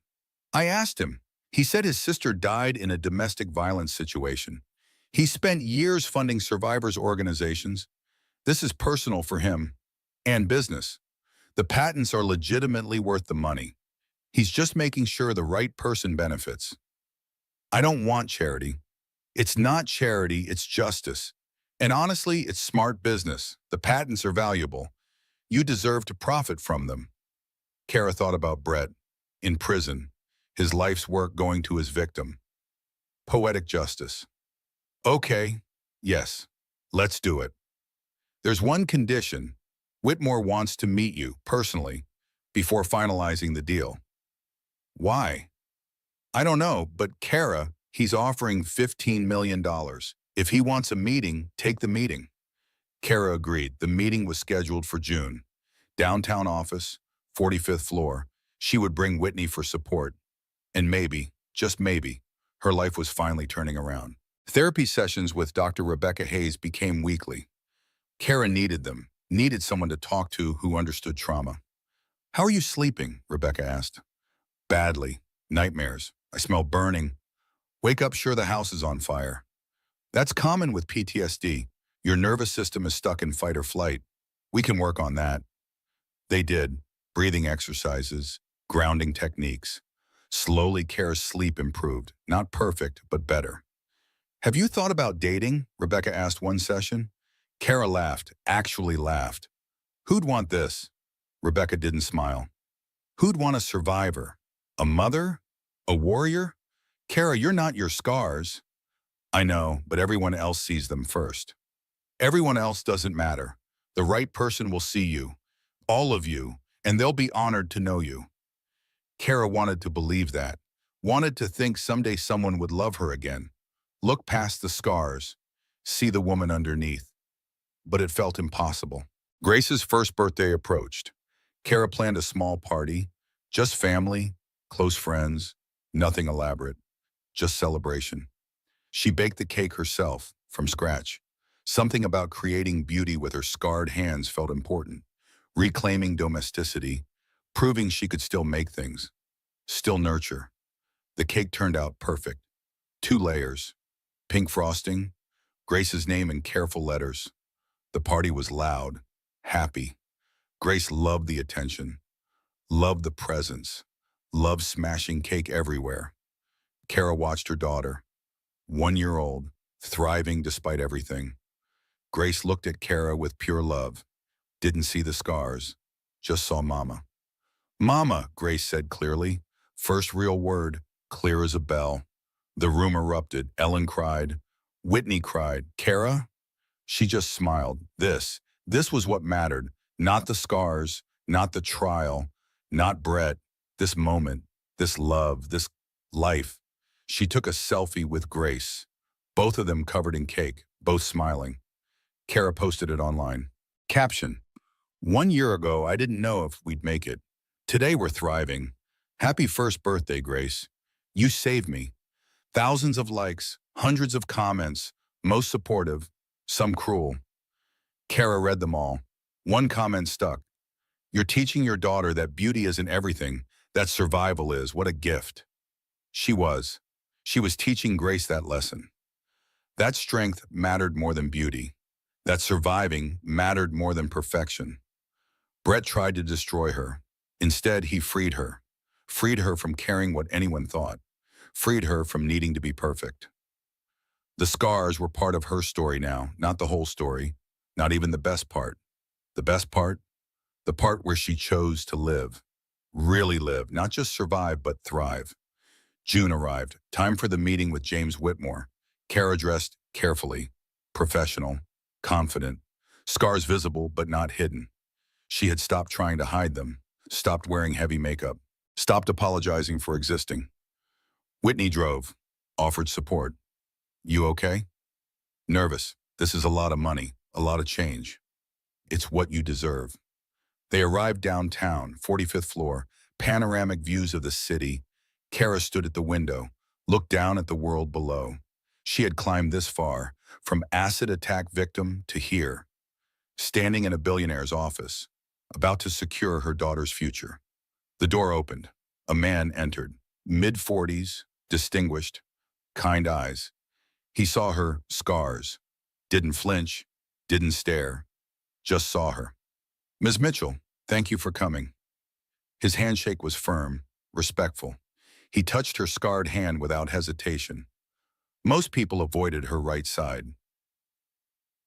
I asked him. He said his sister died in a domestic violence situation. He spent years funding survivors' organizations. This is personal for him. And business. The patents are legitimately worth the money. He's just making sure the right person benefits. I don't want charity. It's not charity, it's justice. And honestly, it's smart business. The patents are valuable. You deserve to profit from them. Kara thought about Brett, in prison, his life's work going to his victim. Poetic justice. Okay, yes, let's do it. There's one condition. Whitmore wants to meet you, personally, before finalizing the deal. Why? I don't know, but Kara, he's offering $15 million. If he wants a meeting, take the meeting. Kara agreed. The meeting was scheduled for June. Downtown office, 45th floor. She would bring Whitney for support. And maybe, just maybe, her life was finally turning around. Therapy sessions with Dr. Rebecca Hayes became weekly. Kara needed them, needed someone to talk to who understood trauma. How are you sleeping? Rebecca asked. Badly. Nightmares. I smell burning. Wake up sure the house is on fire. That's common with PTSD. Your nervous system is stuck in fight or flight. We can work on that. They did. Breathing exercises, grounding techniques. Slowly, Kara's sleep improved. Not perfect, but better. Have you thought about dating? Rebecca asked one session. Kara laughed, actually laughed. Who'd want this? Rebecca didn't smile. Who'd want a survivor? A mother? A warrior? Kara, you're not your scars. I know, but everyone else sees them first. Everyone else doesn't matter. The right person will see you, all of you, and they'll be honored to know you. Kara wanted to believe that, wanted to think someday someone would love her again. Look past the scars, see the woman underneath. But it felt impossible. Grace's first birthday approached. Kara planned a small party, just family, close friends, nothing elaborate, just celebration. She baked the cake herself, from scratch. Something about creating beauty with her scarred hands felt important. Reclaiming domesticity, proving she could still make things, still nurture. The cake turned out perfect. 2 layers, pink frosting, Grace's name in careful letters. The party was loud, happy. Grace loved the attention, loved the presents, loved smashing cake everywhere. Kara watched her daughter, 1 year old, thriving despite everything. Grace looked at Kara with pure love, didn't see the scars, just saw Mama. Mama, Grace said clearly. First real word, clear as a bell. The room erupted. Ellen cried. Whitney cried. Kara? She just smiled. This was what mattered. Not the scars, not the trial, not Brett. This moment, this love, this life. She took a selfie with Grace, both of them covered in cake, both smiling. Kara posted it online. Caption: 1 year ago, I didn't know if we'd make it. Today we're thriving. Happy first birthday, Grace. You saved me. Thousands of likes, hundreds of comments, most supportive, some cruel. Kara read them all. One comment stuck. You're teaching your daughter that beauty isn't everything, that survival is. What a gift. She was. She was teaching Grace that lesson. That strength mattered more than beauty. That surviving mattered more than perfection. Brett tried to destroy her. Instead, he freed her from caring what anyone thought, freed her from needing to be perfect. The scars were part of her story now, not the whole story, not even the best part. The best part? The part where she chose to live, really live, not just survive, but thrive. June arrived. Time for the meeting with James Whitmore. Kara dressed carefully, professional, confident, scars visible but not hidden. She had stopped trying to hide them, stopped wearing heavy makeup, stopped apologizing for existing. Whitney drove, offered support. You okay? Nervous. This is a lot of money, a lot of change. It's what you deserve. They arrived downtown, 45th floor, panoramic views of the city. Kara stood at the window, looked down at the world below. She had climbed this far, from acid attack victim to here, standing in a billionaire's office, about to secure her daughter's future. The door opened. A man entered, mid-40s, distinguished, kind eyes. He saw her scars, didn't flinch, didn't stare, just saw her. Ms. Mitchell, thank you for coming. His handshake was firm, respectful. He touched her scarred hand without hesitation. Most people avoided her right side.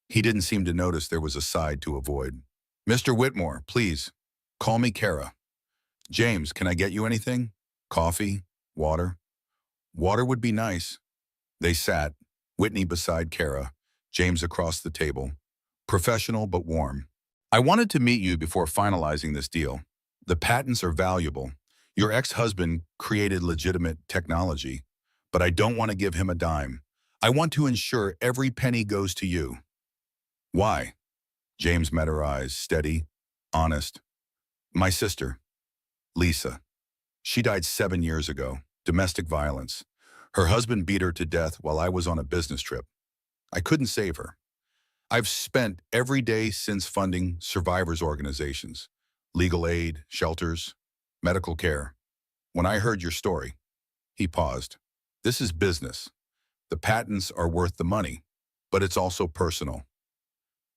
He didn't seem to notice there was a side to avoid. Mr. Whitmore, please, call me Kara. James, can I get you anything? Coffee? Water? Water would be nice. They sat, Whitney beside Kara, James across the table. Professional but warm. I wanted to meet you before finalizing this deal. The patents are valuable. Your ex-husband created legitimate technology, but I don't want to give him a dime. I want to ensure every penny goes to you. Why? James met her eyes, steady, honest. My sister, Lisa. She died 7 years ago, domestic violence. Her husband beat her to death while I was on a business trip. I couldn't save her. I've spent every day since funding survivors organizations, legal aid, shelters, medical care. When I heard your story, he paused. This is business. The patents are worth the money, but it's also personal.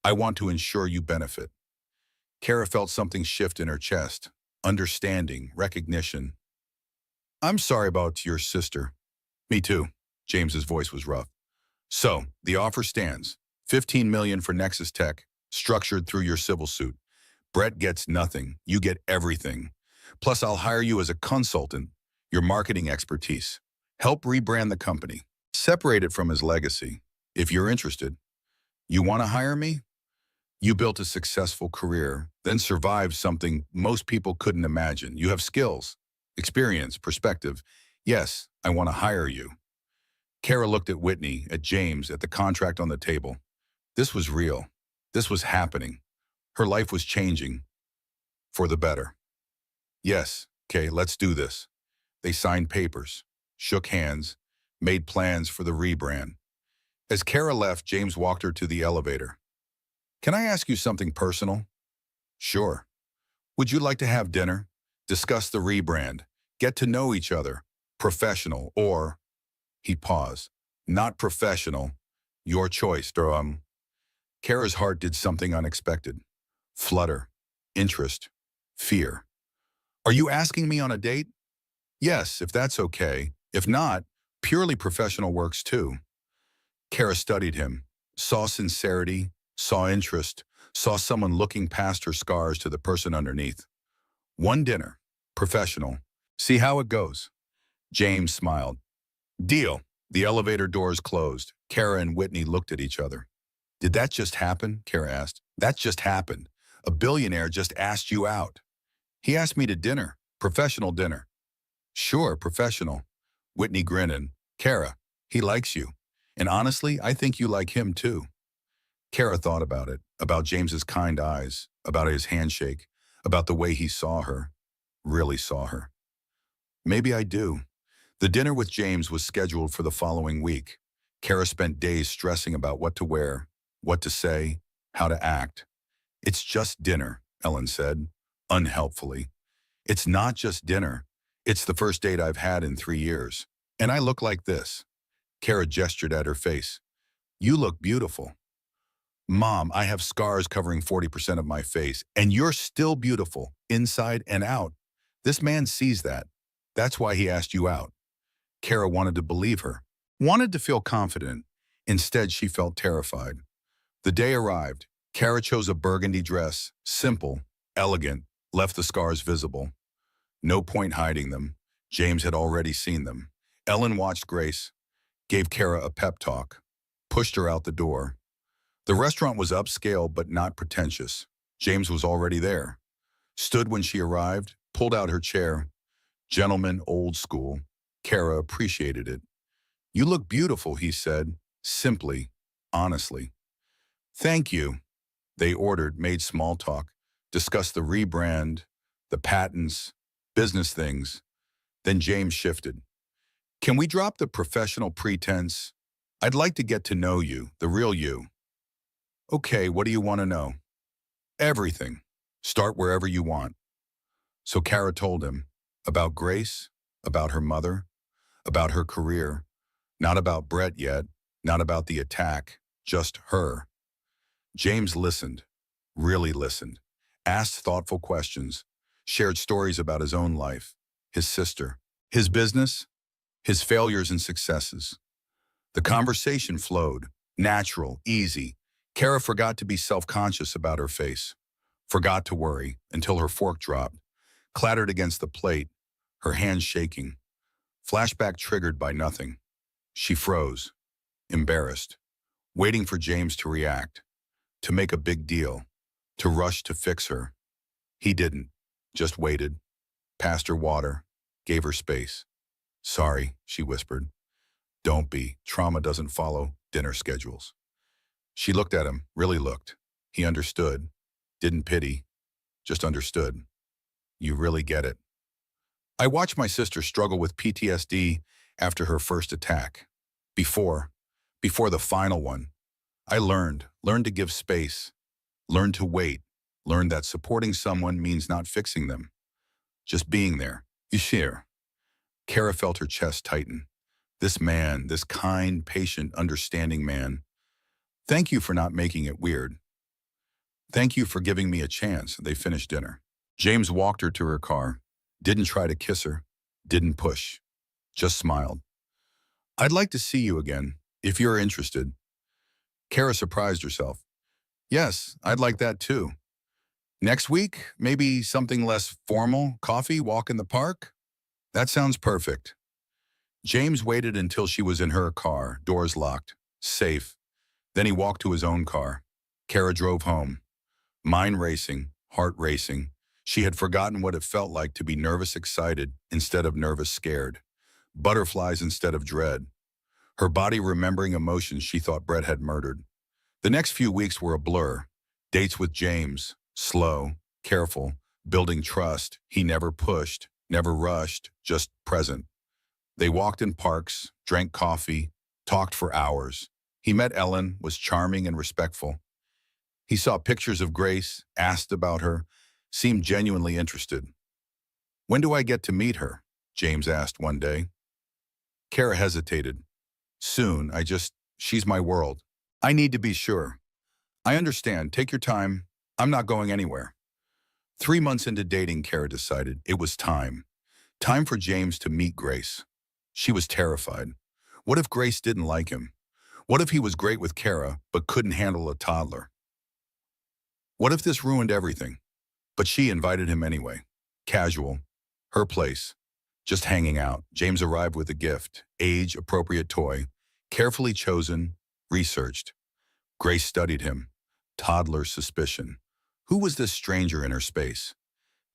I want to ensure you benefit. Kara felt something shift in her chest, understanding, recognition. I'm sorry about your sister. Me too. James's voice was rough. So, the offer stands. $15 million for Nexus Tech, structured through your civil suit. Brett gets nothing. You get everything. Plus, I'll hire you as a consultant, your marketing expertise. Help rebrand the company. Separate it from his legacy. If you're interested. You want to hire me? You built a successful career, then survived something most people couldn't imagine. You have skills, experience, perspective. Yes, I want to hire you. Kara looked at Whitney, at James, at the contract on the table. This was real. This was happening. Her life was changing for the better. Yes, okay, let's do this. They signed papers, shook hands, made plans for the rebrand. As Kara left, James walked her to the elevator. Can I ask you something personal? Sure. Would you like to have dinner? Discuss the rebrand. Get to know each other. Professional or, he paused, not professional. Your choice, Durham. Kara's heart did something unexpected. Flutter, interest, fear. Are you asking me on a date? Yes, if that's okay. If not, purely professional works too. Kara studied him, saw sincerity, saw interest, saw someone looking past her scars to the person underneath. One dinner, professional. See how it goes. James smiled. Deal. The elevator doors closed. Kara and Whitney looked at each other. Did that just happen? Kara asked. That just happened. A billionaire just asked you out. He asked me to dinner. Professional dinner. Sure, professional. Whitney grinned. Kara, he likes you. And honestly, I think you like him too. Kara thought about it, about James's kind eyes, about his handshake, about the way he saw her, really saw her. Maybe I do. The dinner with James was scheduled for the following week. Kara spent days stressing about what to wear, what to say, how to act. It's just dinner, Ellen said, unhelpfully. It's not just dinner. It's the first date I've had in 3 years. And I look like this. Kara gestured at her face. You look beautiful. Mom, I have scars covering 40% of my face, and you're still beautiful, inside and out. This man sees that. That's why he asked you out. Kara wanted to believe her, wanted to feel confident. Instead, she felt terrified. The day arrived. Kara chose a burgundy dress, simple, elegant, left the scars visible. No point hiding them. James had already seen them. Ellen watched Grace, gave Kara a pep talk, pushed her out the door. The restaurant was upscale but not pretentious. James was already there. Stood when she arrived, pulled out her chair. Gentleman, old school. Kara appreciated it. You look beautiful, he said, simply, honestly. Thank you. They ordered, made small talk, discussed the rebrand, the patents, business things. Then James shifted. Can we drop the professional pretense? I'd like to get to know you, the real you. Okay, what do you want to know? Everything. Start wherever you want. So Kara told him about Grace, about her mother, about her career, not about Brett yet, not about the attack, just her. James listened, really listened, asked thoughtful questions, shared stories about his own life, his sister, his business, his failures and successes. The conversation flowed, natural, easy. Kara forgot to be self-conscious about her face, forgot to worry until her fork dropped, clattered against the plate, her hands shaking. Flashback triggered by nothing. She froze, embarrassed, waiting for James to react, to make a big deal, to rush to fix her. He didn't, just waited, passed her water, gave her space. Sorry, she whispered. Don't be. Trauma doesn't follow dinner schedules. She looked at him, really looked. He understood, didn't pity, just understood. You really get it. I watched my sister struggle with PTSD after her first attack. Before the final one, I learned to give space, learned to wait, learned that supporting someone means not fixing them, just being there. You share. Kara felt her chest tighten. This man, this kind, patient, understanding man. Thank you for not making it weird. Thank you for giving me a chance. They finished dinner. James walked her to her car, didn't try to kiss her, didn't push, just smiled. I'd like to see you again, if you're interested. Kara surprised herself. Yes, I'd like that too. Next week, maybe something less formal, coffee, walk in the park? That sounds perfect. James waited until she was in her car, doors locked, safe. Then he walked to his own car. Kara drove home. Mind racing, heart racing. She had forgotten what it felt like to be nervous excited instead of nervous scared. Butterflies instead of dread. Her body remembering emotions she thought Brett had murdered. The next few weeks were a blur. Dates with James, Slow, careful, building trust. He never pushed, never rushed, just present. They walked in parks, drank coffee, talked for hours. He met Ellen, was charming and respectful. He saw pictures of Grace, asked about her, seemed genuinely interested. "When do I get to meet her?" James asked one day. Kara hesitated. "Soon, she's my world. I need to be sure." "I understand, take your time. I'm not going anywhere." 3 months into dating, Kara decided it was time. Time for James to meet Grace. She was terrified. What if Grace didn't like him? What if he was great with Kara, but couldn't handle a toddler? What if this ruined everything? But she invited him anyway. Casual. Her place. Just hanging out. James arrived with a gift. Age-appropriate toy. Carefully chosen. Researched. Grace studied him. Toddler suspicion. Who was this stranger in her space?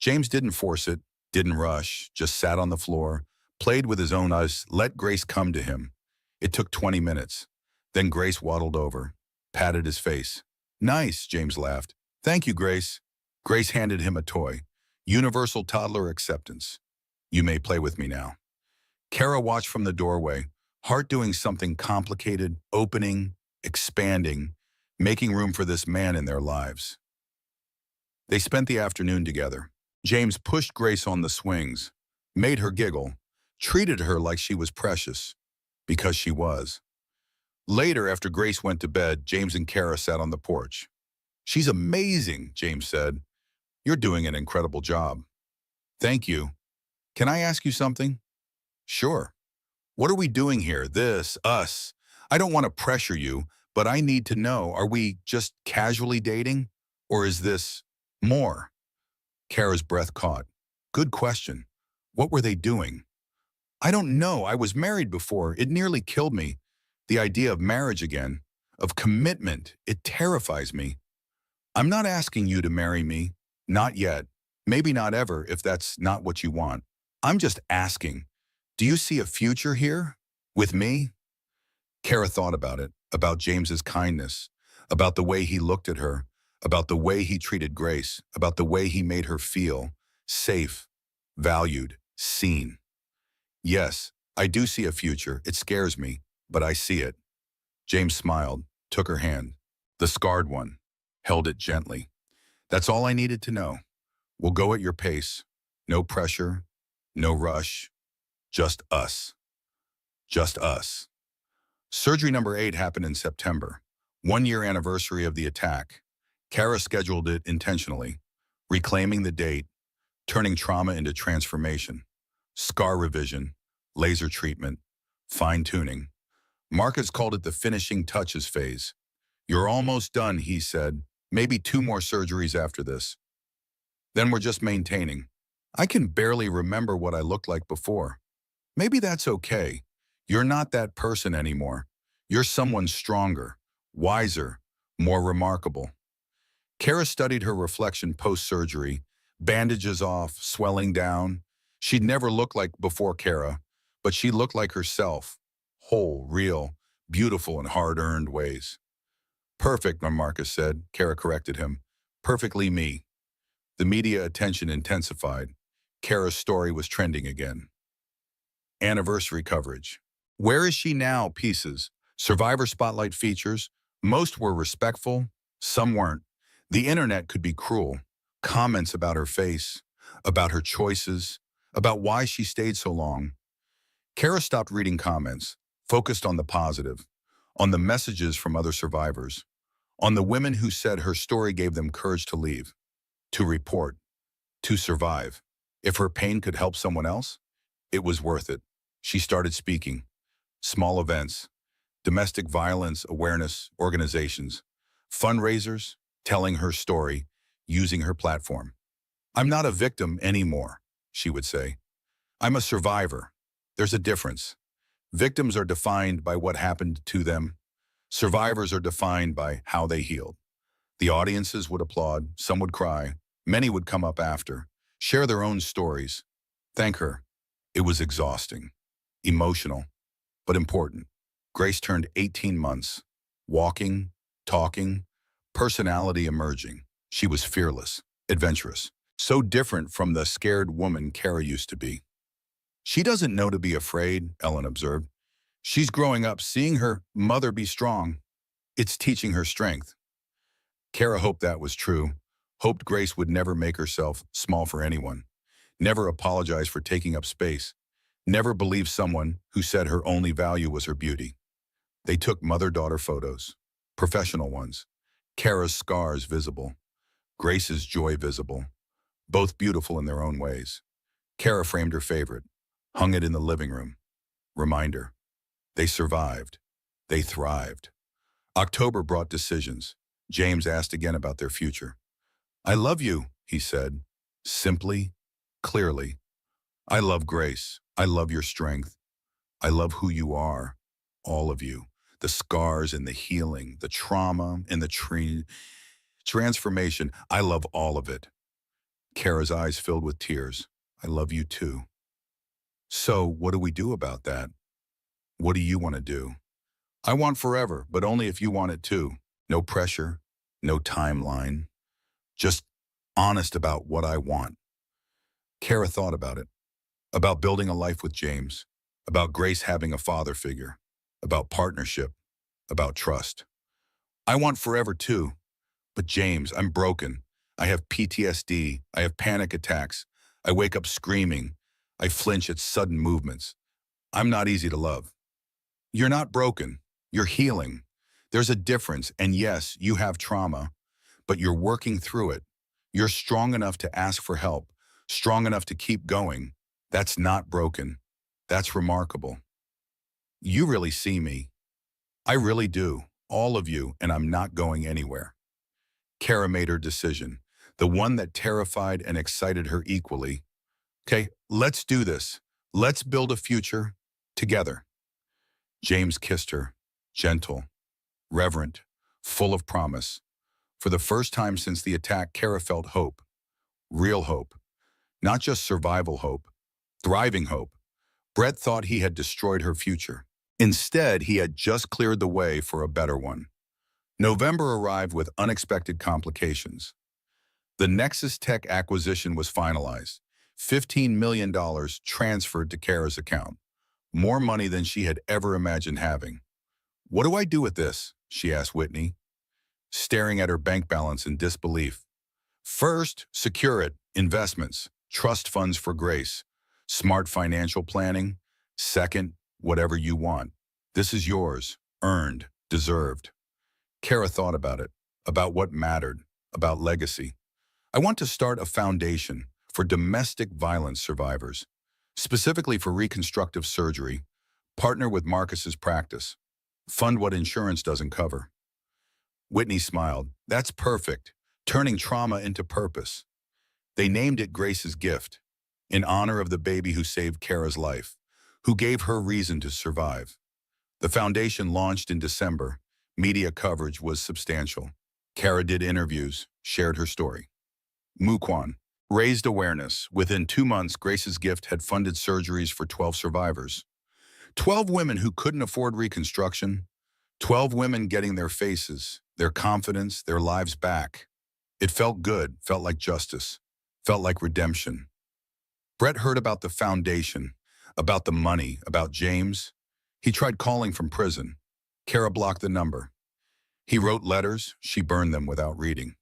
James didn't force it, didn't rush, just sat on the floor, played with his own eyes, let Grace come to him. It took 20 minutes. Then Grace waddled over, patted his face. "Nice," James laughed. "Thank you, Grace." Grace handed him a toy. Universal toddler acceptance. "You may play with me now." Kara watched from the doorway, heart doing something complicated, opening, expanding, making room for this man in their lives. They spent the afternoon together. James pushed Grace on the swings, made her giggle, treated her like she was precious, because she was. Later, after Grace went to bed, James and Kara sat on the porch. "She's amazing," James said. "You're doing an incredible job." "Thank you. Can I ask you something?" "Sure." "What are we doing here? This, us. I don't want to pressure you, but I need to know, are we just casually dating? Or is this more?" Kara's breath caught. "Good question. What were they doing?" "I don't know. I was married before. It nearly killed me. The idea of marriage again, of commitment, it terrifies me." "I'm not asking you to marry me. Not yet. Maybe not ever if that's not what you want. I'm just asking, do you see a future here? With me?" Kara thought about it, about James's kindness, about the way he looked at her, about the way he treated Grace, about the way he made her feel safe, valued, seen. "Yes, I do see a future. It scares me, but I see it." James smiled, took her hand, the scarred one, held it gently. "That's all I needed to know. We'll go at your pace. No pressure, no rush. Just us. Just us." Surgery number 8 happened in September, 1-year anniversary of the attack. Kara scheduled it intentionally, reclaiming the date, turning trauma into transformation. Scar revision, laser treatment, fine-tuning. Marcus called it the finishing touches phase. "You're almost done," he said. "Maybe 2 more surgeries after this. Then we're just maintaining." "I can barely remember what I looked like before." "Maybe that's okay. You're not that person anymore. You're someone stronger, wiser, more remarkable." Kara studied her reflection post-surgery, bandages off, swelling down. She'd never looked like before Kara, but she looked like herself, whole, real, beautiful in hard-earned ways. "Perfect," Marcus said. Kara corrected him. "Perfectly me." The media attention intensified. Kara's story was trending again. Anniversary coverage. "Where is she now?" Pieces. Survivor Spotlight features. Most were respectful, some weren't. The internet could be cruel. Comments about her face, about her choices, about why she stayed so long. Kara stopped reading comments, focused on the positive, on the messages from other survivors, on the women who said her story gave them courage to leave, to report, to survive. If her pain could help someone else, it was worth it. She started speaking. Small events, domestic violence awareness organizations, fundraisers, telling her story, using her platform. "I'm not a victim anymore," she would say. "I'm a survivor." There's a difference. Victims are defined by what happened to them. Survivors are defined by how they healed. The audiences would applaud, some would cry, many would come up after, share their own stories. Thank her. It was exhausting, emotional, but important. Grace turned 18 months, walking, talking, personality emerging. She was fearless, adventurous, so different from the scared woman Kara used to be. She doesn't know to be afraid, Ellen observed. She's growing up seeing her mother be strong. It's teaching her strength. Kara hoped that was true, hoped Grace would never make herself small for anyone, never apologize for taking up space, never believe someone who said her only value was her beauty. They took mother-daughter photos, professional ones, Kara's scars visible, Grace's joy visible, both beautiful in their own ways. Kara framed her favorite, hung it in the living room. Reminder, they survived. They thrived. October brought decisions. James asked again about their future. I love you, he said, simply, clearly. I love Grace. I love your strength. I love who you are, all of you. The scars and the healing, the trauma and the transformation. I love all of it. Kara's eyes filled with tears. I love you too. So what do we do about that? What do you want to do? I want forever, but only if you want it too. No pressure, no timeline, just honest about what I want. Kara thought about building a life with James, about Grace having a father figure, about partnership, about trust. I want forever too, but James, I'm broken. I have PTSD, I have panic attacks, I wake up screaming, I flinch at sudden movements. I'm not easy to love. You're not broken, you're healing. There's a difference, and yes, you have trauma, but you're working through it. You're strong enough to ask for help, strong enough to keep going. That's not broken. That's remarkable. You really see me. I really do, all of you, and I'm not going anywhere. Kara made her decision, the one that terrified and excited her equally. Okay, let's do this. Let's build a future together. James kissed her, gentle, reverent, full of promise. For the first time since the attack, Kara felt hope, real hope, not just survival hope, thriving hope. Brett thought he had destroyed her future. Instead, he had just cleared the way for a better one. November arrived with unexpected complications. The Nexus Tech acquisition was finalized. $15 million transferred to Kara's account. More money than she had ever imagined having. What do I do with this? She asked Whitney, staring at her bank balance in disbelief. First, secure it. Investments, trust funds for Grace, smart financial planning. Second, whatever you want. This is yours, earned, deserved. Kara thought about what mattered, about legacy. I want to start a foundation for domestic violence survivors, specifically for reconstructive surgery, partner with Marcus's practice, fund what insurance doesn't cover. Whitney smiled. That's perfect, turning trauma into purpose. They named it Grace's Gift, in honor of the baby who saved Kara's life, who gave her reason to survive. The foundation launched in December. Media coverage was substantial. Kara did interviews, shared her story. Mukwon raised awareness. Within 2 months, Grace's Gift had funded surgeries for 12 survivors. 12 women who couldn't afford reconstruction. 12 women getting their faces, their confidence, their lives back. It felt good, felt like justice, felt like redemption. Brett heard about the foundation, about the money, about James. He tried calling from prison. Kara blocked the number. He wrote letters, she burned them without reading.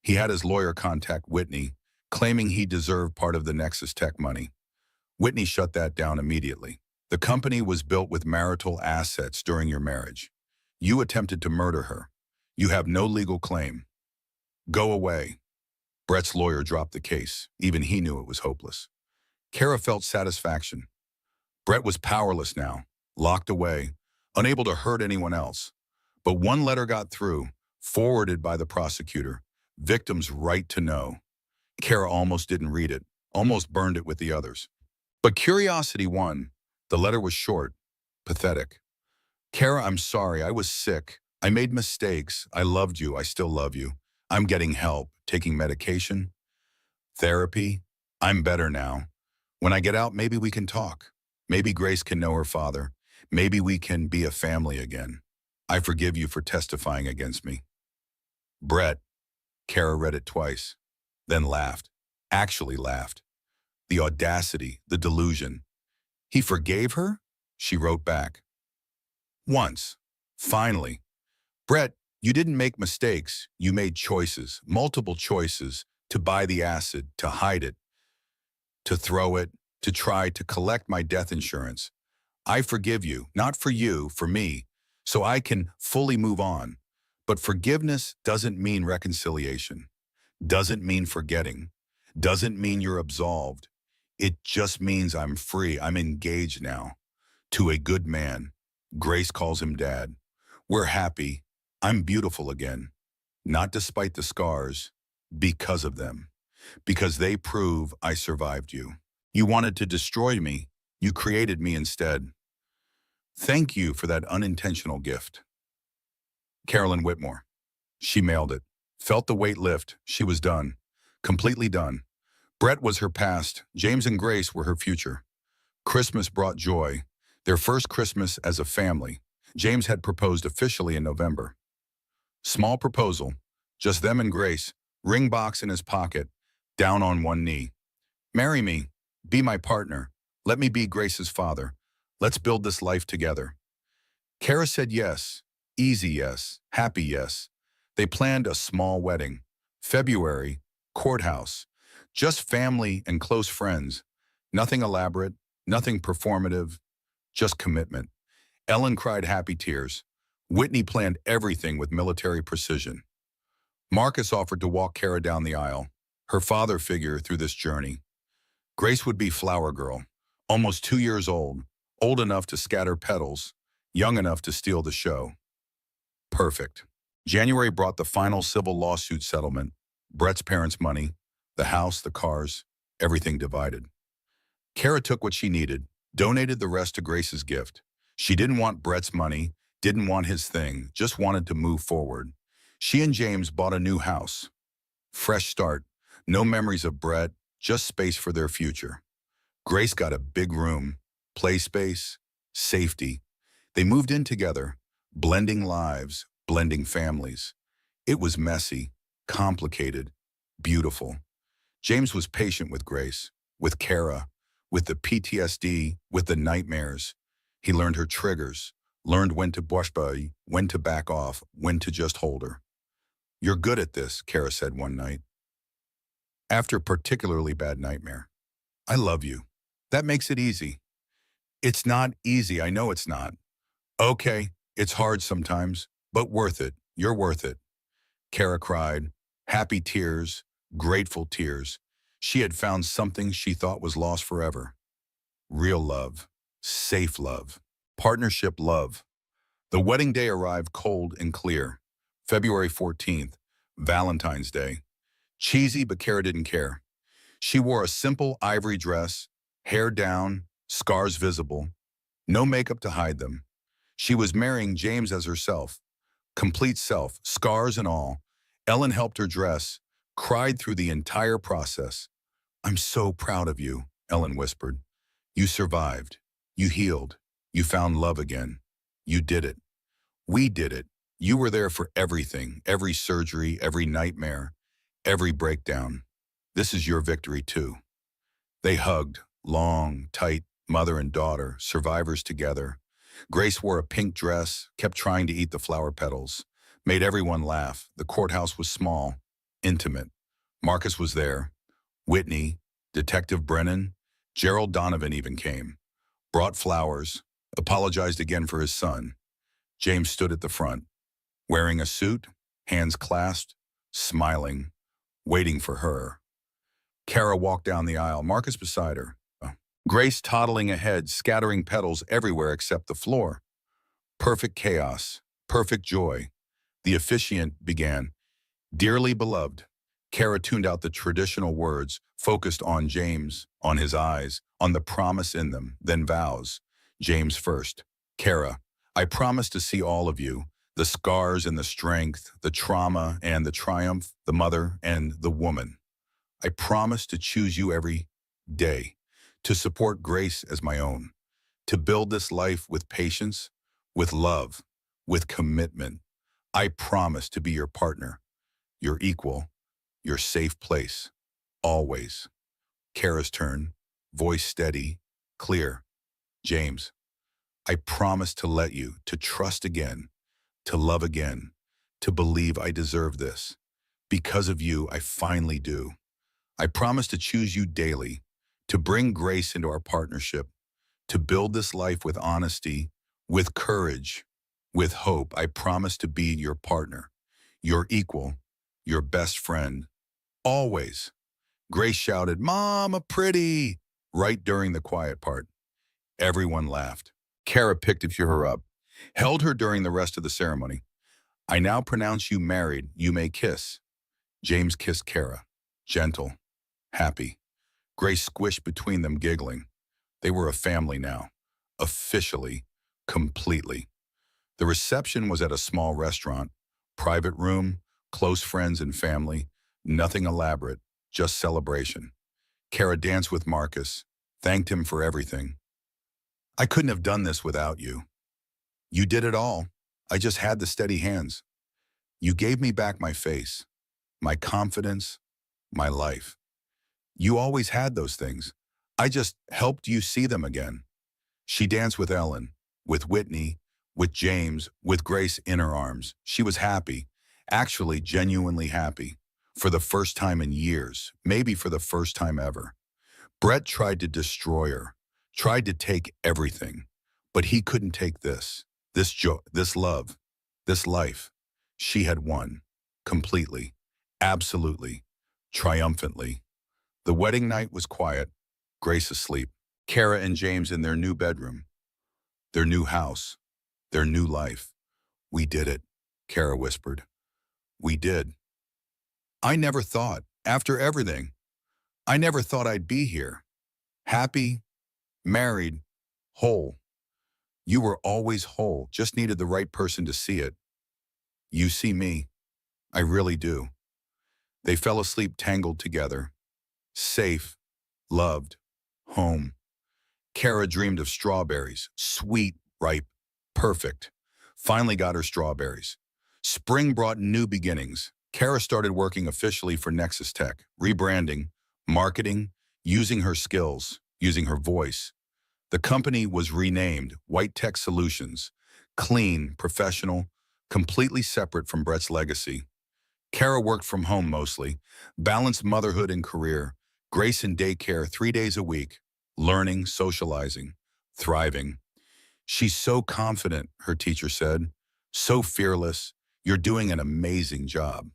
He had his lawyer contact Whitney, claiming he deserved part of the Nexus Tech money. Whitney shut that down immediately. The company was built with marital assets during your marriage. You attempted to murder her. You have no legal claim. Go away. Brett's lawyer dropped the case. Even he knew it was hopeless. Kara felt satisfaction. Brett was powerless now, locked away, unable to hurt anyone else. But one letter got through, forwarded by the prosecutor. Victim's right to know. Kara almost didn't read it, almost burned it with the others. But curiosity won. The letter was short, pathetic. Kara, I'm sorry, I was sick. I made mistakes. I loved you. I still love you. I'm getting help, taking medication, therapy. I'm better now. When I get out, maybe we can talk. Maybe Grace can know her father. Maybe we can be a family again. I forgive you for testifying against me. Brett, Kara read it twice, then laughed. Actually laughed. The audacity, the delusion. He forgave her? She wrote back. Once. Finally. Brett, you didn't make mistakes. You made choices, multiple choices, to buy the acid, to hide it, to throw it, to try to collect my death insurance. I forgive you, not for you, for me, so I can fully move on. But forgiveness doesn't mean reconciliation, doesn't mean forgetting, doesn't mean you're absolved. It just means I'm free. I'm engaged now to a good man. Grace calls him dad. We're happy. I'm beautiful again, not despite the scars, because of them, because they prove I survived you. You wanted to destroy me. You created me instead. Thank you for that unintentional gift. Carolyn Whitmore. She mailed it. Felt the weight lift. She was done. Completely done. Brett was her past. James and Grace were her future. Christmas brought joy. Their first Christmas as a family. James had proposed officially in November. Small proposal. Just them and Grace. Ring box in his pocket. Down on one knee. Marry me. Be my partner. Let me be Grace's father. Let's build this life together. Kara said yes. Easy yes. Happy yes. They planned a small wedding. February. Courthouse. Just family and close friends. Nothing elaborate. Nothing performative. Just commitment. Ellen cried happy tears. Whitney planned everything with military precision. Marcus offered to walk Kara down the aisle, her father figure through this journey. Grace would be flower girl, almost 2 years old enough to scatter petals, young enough to steal the show. Perfect. January brought the final civil lawsuit settlement, Brett's parents' money, the house, the cars, everything divided. Kara took what she needed, donated the rest to Grace's gift. She didn't want Brett's money, didn't want his thing, just wanted to move forward. She and James bought a new house. Fresh start, no memories of Brett, just space for their future. Grace got a big room, play space, safety. They moved in together, blending lives, blending families. It was messy, complicated, beautiful. James was patient with Grace, with Kara, with the PTSD, with the nightmares. He learned her triggers, learned when to brush by, when to back off, when to just hold her. You're good at this, Kara said one night. After a particularly bad nightmare. I love you. That makes it easy. It's not easy, I know it's not. Okay, it's hard sometimes, but worth it. You're worth it. Kara cried, happy tears, grateful tears. She had found something she thought was lost forever. Real love, safe love, partnership love. The wedding day arrived cold and clear. February 14th, Valentine's Day. Cheesy, but Kara didn't care. She wore a simple ivory dress, hair down, scars visible, no makeup to hide them. She was marrying James as herself, complete self, scars and all. Ellen helped her dress, cried through the entire process. I'm so proud of you, Ellen whispered. You survived. You healed. You found love again. You did it. We did it. You were there for everything, every surgery, every nightmare, every breakdown. This is your victory too. They hugged, long, tight, mother and daughter, survivors together. Grace wore a pink dress, kept trying to eat the flower petals, made everyone laugh. The courthouse was small, intimate. Marcus was there. Whitney, Detective Brennan, Gerald Donovan even came. Brought flowers, apologized again for his son. James stood at the front, wearing a suit, hands clasped, smiling, waiting for her. Kara walked down the aisle, Marcus beside her. Grace toddling ahead, scattering petals everywhere except the floor. Perfect chaos, perfect joy. The officiant began, Dearly beloved. Kara tuned out the traditional words, focused on James, on his eyes, on the promise in them, then vows. James first. Kara, I promise to see all of you, the scars and the strength, the trauma and the triumph, the mother and the woman. I promise to choose you every day, to support Grace as my own, to build this life with patience, with love, with commitment. I promise to be your partner, your equal, your safe place. Always. Kara's turn, voice steady, clear. James, I promise to let you, to trust again, to love again, to believe I deserve this. Because of you, I finally do. I promise to choose you daily, to bring grace into our partnership, to build this life with honesty, with courage, with hope. I promise to be your partner, your equal, your best friend, always. Grace shouted, "Mama, pretty!" right during the quiet part. Everyone laughed. Kara picked her up, held her during the rest of the ceremony. I now pronounce you married. You may kiss. James kissed Kara. Gentle, happy. Grace squished between them, giggling. They were a family now. Officially, completely. The reception was at a small restaurant. Private room, close friends and family. Nothing elaborate, just celebration. Kara danced with Marcus, thanked him for everything. I couldn't have done this without you. You did it all. I just had the steady hands. You gave me back my face, my confidence, my life. You always had those things. I just helped you see them again. She danced with Ellen, with Whitney, with James, with Grace in her arms. She was happy, actually genuinely happy, for the first time in years, maybe for the first time ever. Brett tried to destroy her, tried to take everything, but he couldn't take this joy, this love, this life. She had won, completely, absolutely, triumphantly. The wedding night was quiet, Grace asleep, Kara and James in their new bedroom, their new house, their new life. We did it, Kara whispered. We did. I never thought, after everything, I never thought I'd be here. Happy, married, whole. You were always whole, just needed the right person to see it. You see me. I really do. They fell asleep tangled together. Safe, loved, home. Kara dreamed of strawberries, sweet, ripe, perfect. Finally got her strawberries. Spring brought new beginnings. Kara started working officially for Nexus Tech, rebranding, marketing, using her skills, using her voice. The company was renamed White Tech Solutions, clean, professional, completely separate from Brett's legacy. Kara worked from home mostly, balanced motherhood and career, Grace in daycare 3 days a week, learning, socializing, thriving. She's so confident, her teacher said, so fearless. You're doing an amazing job.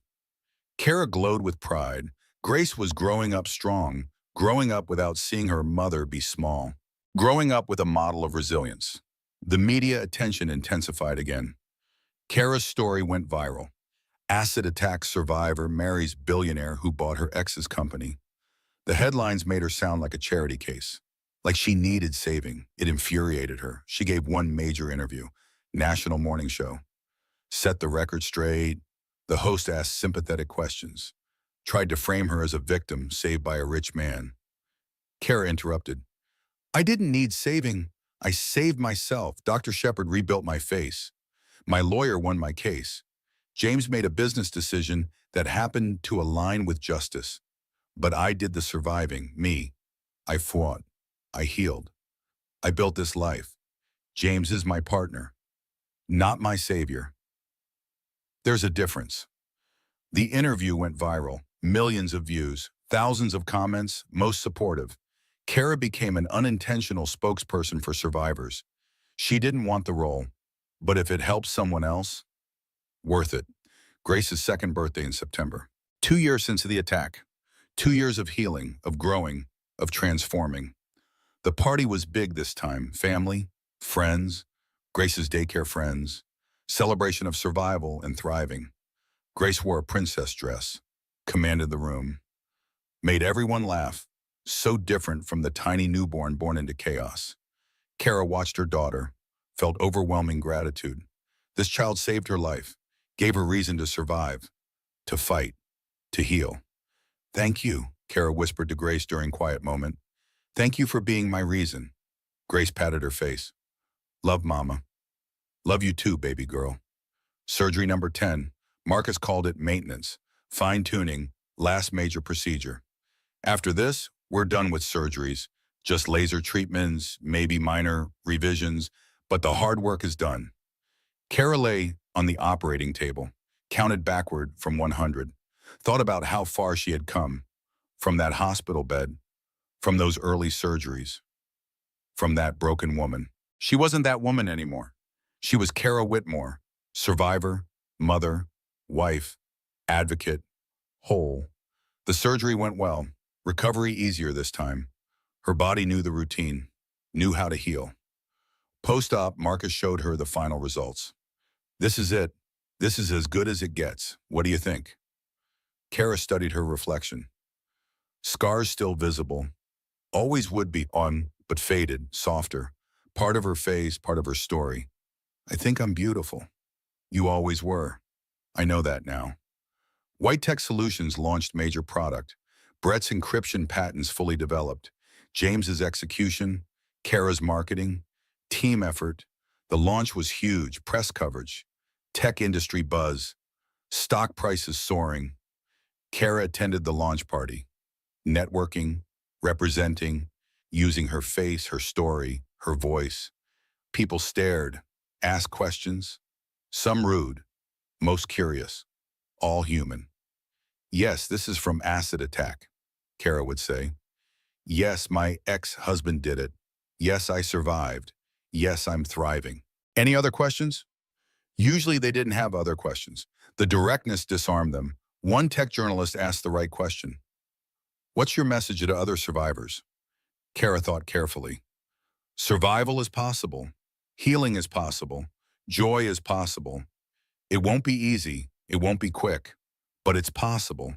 Kara glowed with pride. Grace was growing up strong, growing up without seeing her mother be small, growing up with a model of resilience. The media attention intensified again. Kara's story went viral. Acid attack survivor marries billionaire who bought her ex's company. The headlines made her sound like a charity case, like she needed saving. It infuriated her. She gave one major interview, national morning show, set the record straight. The host asked sympathetic questions, tried to frame her as a victim saved by a rich man. Kara interrupted. I didn't need saving. I saved myself. Dr. Shepard rebuilt my face. My lawyer won my case. James made a business decision that happened to align with justice. But I did the surviving, me. I fought. I healed. I built this life. James is my partner, not my savior. There's a difference. The interview went viral, millions of views, thousands of comments, most supportive. Kara became an unintentional spokesperson for survivors. She didn't want the role, but if it helps someone else, worth it. Grace's second birthday in September. 2 years since the attack. 2 years of healing, of growing, of transforming. The party was big this time. Family, friends, Grace's daycare friends, celebration of survival and thriving. Grace wore a princess dress, commanded the room, made everyone laugh, so different from the tiny newborn born into chaos. Kara watched her daughter, felt overwhelming gratitude. This child saved her life, gave her reason to survive, to fight, to heal. Thank you, Kara whispered to Grace during quiet moment. Thank you for being my reason. Grace patted her face. Love, Mama. Love you too, baby girl. Surgery number 10. Marcus called it maintenance, fine-tuning, Last major procedure. After this, we're done with surgeries. Just laser treatments, maybe minor revisions, but the hard work is done. Kara lay on the operating table, counted backward from 100, thought about how far she had come, from that hospital bed, from those early surgeries, from that broken woman. She wasn't that woman anymore. She was Kara Whitmore, survivor, mother, wife, advocate, whole. The surgery went well, recovery easier this time. Her body knew the routine, knew how to heal. Post-op, Marcus showed her the final results. This is it. This is as good as it gets. What do you think? Kara studied her reflection. Scars still visible. Always would be on, but faded, softer. Part of her face, part of her story. I think I'm beautiful. You always were. I know that now. White Tech Solutions launched major product. Brett's encryption patents fully developed. James's execution, Kara's marketing, team effort. The launch was huge, press coverage, tech industry buzz, stock prices soaring. Kara attended the launch party, networking, representing, using her face, her story, her voice. People stared, asked questions, some rude, most curious, all human. Yes, this is from acid attack, Kara would say. Yes, my ex-husband did it. Yes, I survived. Yes, I'm thriving. Any other questions? Usually they didn't have other questions. The directness disarmed them. One tech journalist asked the right question. What's your message to other survivors? Kara thought carefully. Survival is possible. Healing is possible. Joy is possible. It won't be easy. It won't be quick. But it's possible.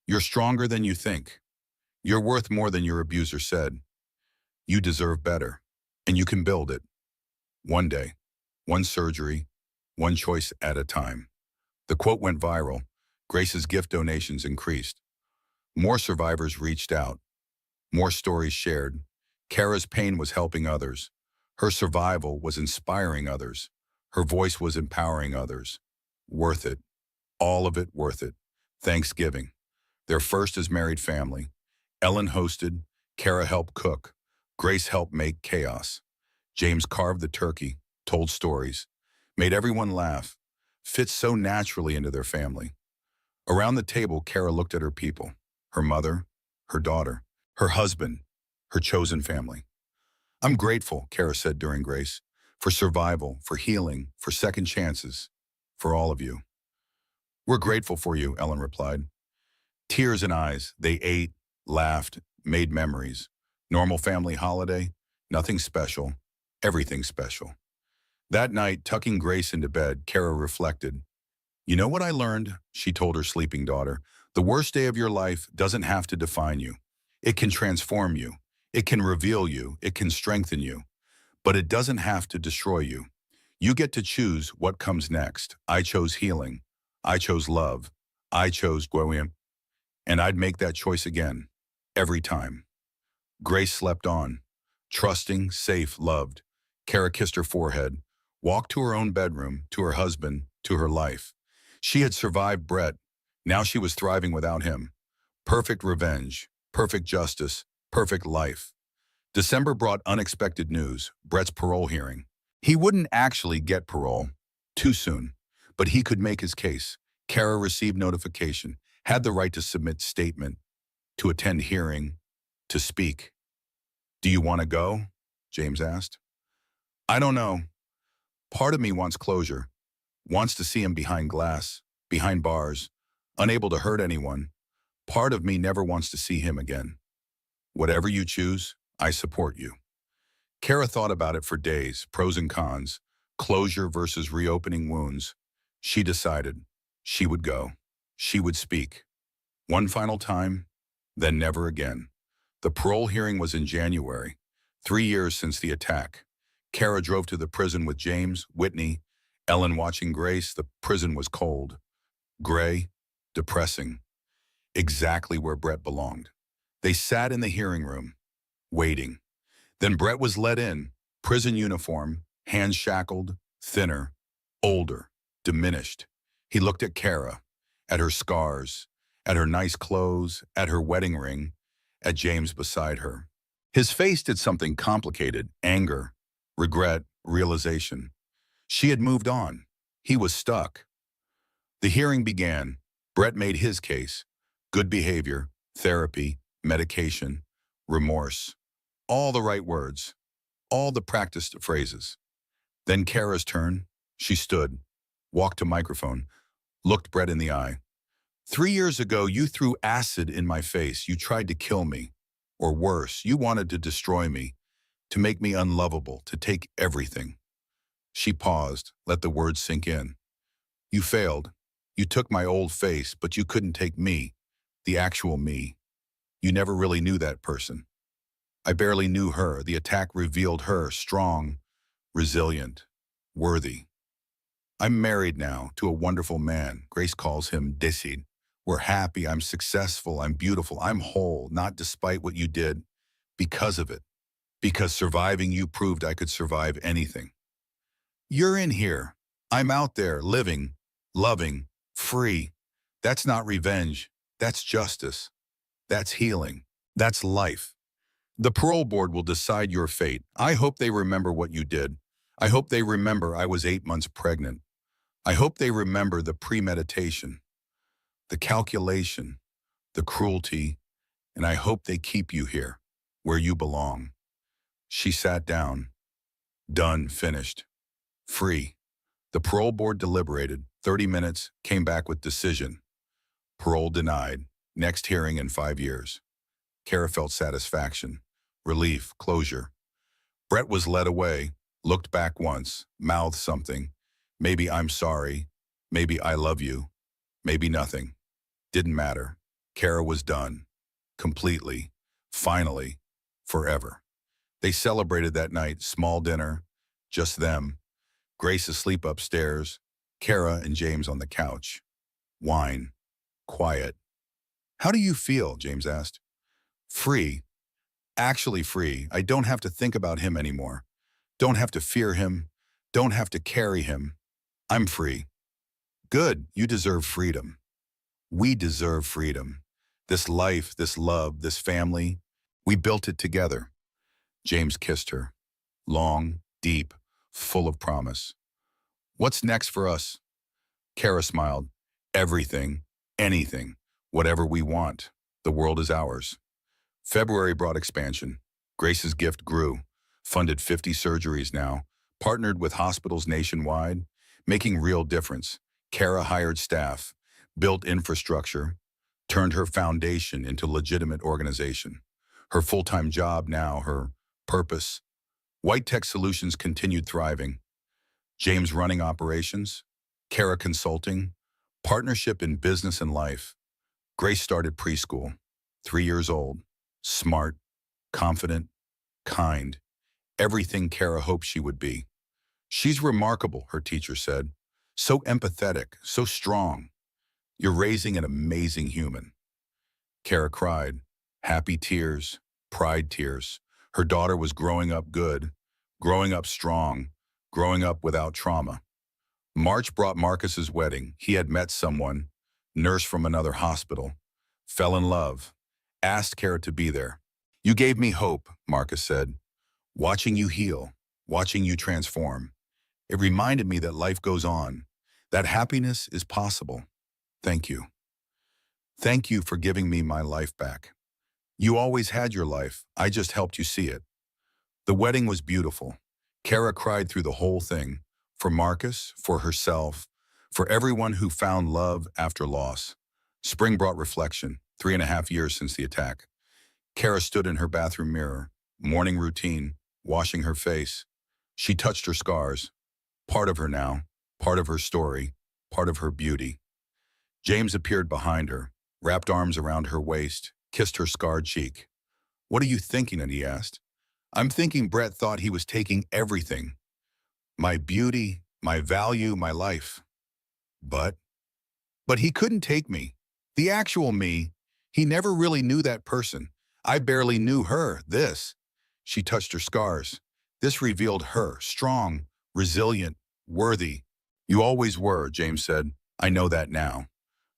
You're stronger than you think. You're worth more than your abuser said. You deserve better. And you can build it. One day, one surgery, one choice at a time. The quote went viral. Grace's gift donations increased. More survivors reached out. More stories shared. Kara's pain was helping others. Her survival was inspiring others. Her voice was empowering others. Worth it. All of it worth it. Thanksgiving. Their first as married family. Ellen hosted. Kara helped cook. Grace helped make chaos. James carved the turkey, told stories, made everyone laugh, fit so naturally into their family. Around the table, Kara looked at her people, her mother, her daughter, her husband, her chosen family. I'm grateful, Kara said during grace, for survival, for healing, for second chances, for all of you. We're grateful for you, Ellen replied. Tears in eyes, they ate, laughed, made memories. Normal family holiday, nothing special, everything special. That night, tucking Grace into bed, Kara reflected. You know what I learned? She told her sleeping daughter. The worst day of your life doesn't have to define you. It can transform you. It can reveal you. It can strengthen you. But it doesn't have to destroy you. You get to choose what comes next. I chose healing. I chose love. I chose growing. And I'd make that choice again. Every time. Grace slept on. Trusting, safe, loved. Kara kissed her forehead. Walked to her own bedroom, to her husband, to her life. She had survived Brett. Now she was thriving without him. Perfect revenge, perfect justice, perfect life. December brought unexpected news, Brett's parole hearing. He wouldn't actually get parole, too soon, but he could make his case. Kara received notification, had the right to submit statement, to attend hearing, to speak. Do you want to go? James asked. I don't know. Part of me wants closure, wants to see him behind glass, behind bars, unable to hurt anyone. Part of me never wants to see him again. Whatever you choose, I support you. Kara thought about it for days, pros and cons, closure versus reopening wounds. She decided she would go. She would speak. One final time, then never again. The parole hearing was in January, 3 years since the attack. Kara drove to the prison with James, Whitney, Ellen watching Grace. The prison was cold, gray, depressing, exactly where Brett belonged. They sat in the hearing room, waiting. Then Brett was let in, prison uniform, hands shackled, thinner, older, diminished. He looked at Kara, at her scars, at her nice clothes, at her wedding ring, at James beside her. His face did something complicated: anger, regret, realization. She had moved on. He was stuck. The hearing began. Brett made his case: good behavior, therapy, medication, remorse. All the right words, all the practiced phrases. Then Kara's turn. She stood, walked to microphone, looked Brett in the eye. 3 years ago, you threw acid in my face. You tried to kill me. Or worse, you wanted to destroy me, to make me unlovable, to take everything. She paused, let the words sink in. You failed. You took my old face, but you couldn't take me, the actual me. You never really knew that person. I barely knew her. The attack revealed her, strong, resilient, worthy. I'm married now to a wonderful man. Grace calls him Desid. We're happy, I'm successful, I'm beautiful, I'm whole, not despite what you did, because of it. Because surviving you proved I could survive anything. You're in here. I'm out there, living, loving, free. That's not revenge. That's justice. That's healing. That's life. The parole board will decide your fate. I hope they remember what you did. I hope they remember I was 8 months pregnant. I hope they remember the premeditation, the calculation, the cruelty, and I hope they keep you here, where you belong. She sat down. Done, finished. Free. The parole board deliberated. 30 minutes, came back with decision. Parole denied. Next hearing in 5 years. Kara felt satisfaction, relief, closure. Brett was led away, looked back once, mouthed something. Maybe I'm sorry. Maybe I love you. Maybe nothing. Didn't matter. Kara was done. Completely. Finally. Forever. They celebrated that night, small dinner, just them. Grace asleep upstairs, Kara and James on the couch. Wine. Quiet. How do you feel? James asked. Free. Actually free. I don't have to think about him anymore. Don't have to fear him. Don't have to carry him. I'm free. Good. You deserve freedom. We deserve freedom. This life, this love, this family, we built it together. James kissed her. Long, deep, full of promise. What's next for us? Kara smiled. Everything, anything, whatever we want. The world is ours. February brought expansion. Grace's gift grew. Funded 50 surgeries now. Partnered with hospitals nationwide. Making real difference. Kara hired staff. Built infrastructure. Turned her foundation into legitimate organization. Her full-time job now, her purpose. White Tech Solutions continued thriving. James running operations. Kara consulting. Partnership in business and life. Grace started preschool. 3 years old. Smart. Confident. Kind. Everything Kara hoped she would be. She's remarkable, her teacher said. So empathetic, so strong. You're raising an amazing human. Kara cried. Happy tears, pride tears. Her daughter was growing up good, growing up strong, growing up without trauma. March brought Marcus's wedding. He had met someone, nurse from another hospital, fell in love, asked Kara to be there. You gave me hope, Marcus said. Watching you heal, watching you transform. It reminded me that life goes on, that happiness is possible. Thank you. Thank you for giving me my life back. You always had your life. I just helped you see it. The wedding was beautiful. Kara cried through the whole thing. For Marcus, for herself, for everyone who found love after loss. Spring brought reflection, 3.5 years since the attack. Kara stood in her bathroom mirror, morning routine, washing her face. She touched her scars. Part of her now, part of her story, part of her beauty. James appeared behind her, wrapped arms around her waist, kissed her scarred cheek. What are you thinking? And he asked. I'm thinking Brett thought he was taking everything. My beauty, my value, my life. But he couldn't take me. The actual me. He never really knew that person. I barely knew her, this. She touched her scars. This revealed her, strong, resilient, worthy. You always were, James said. I know that now.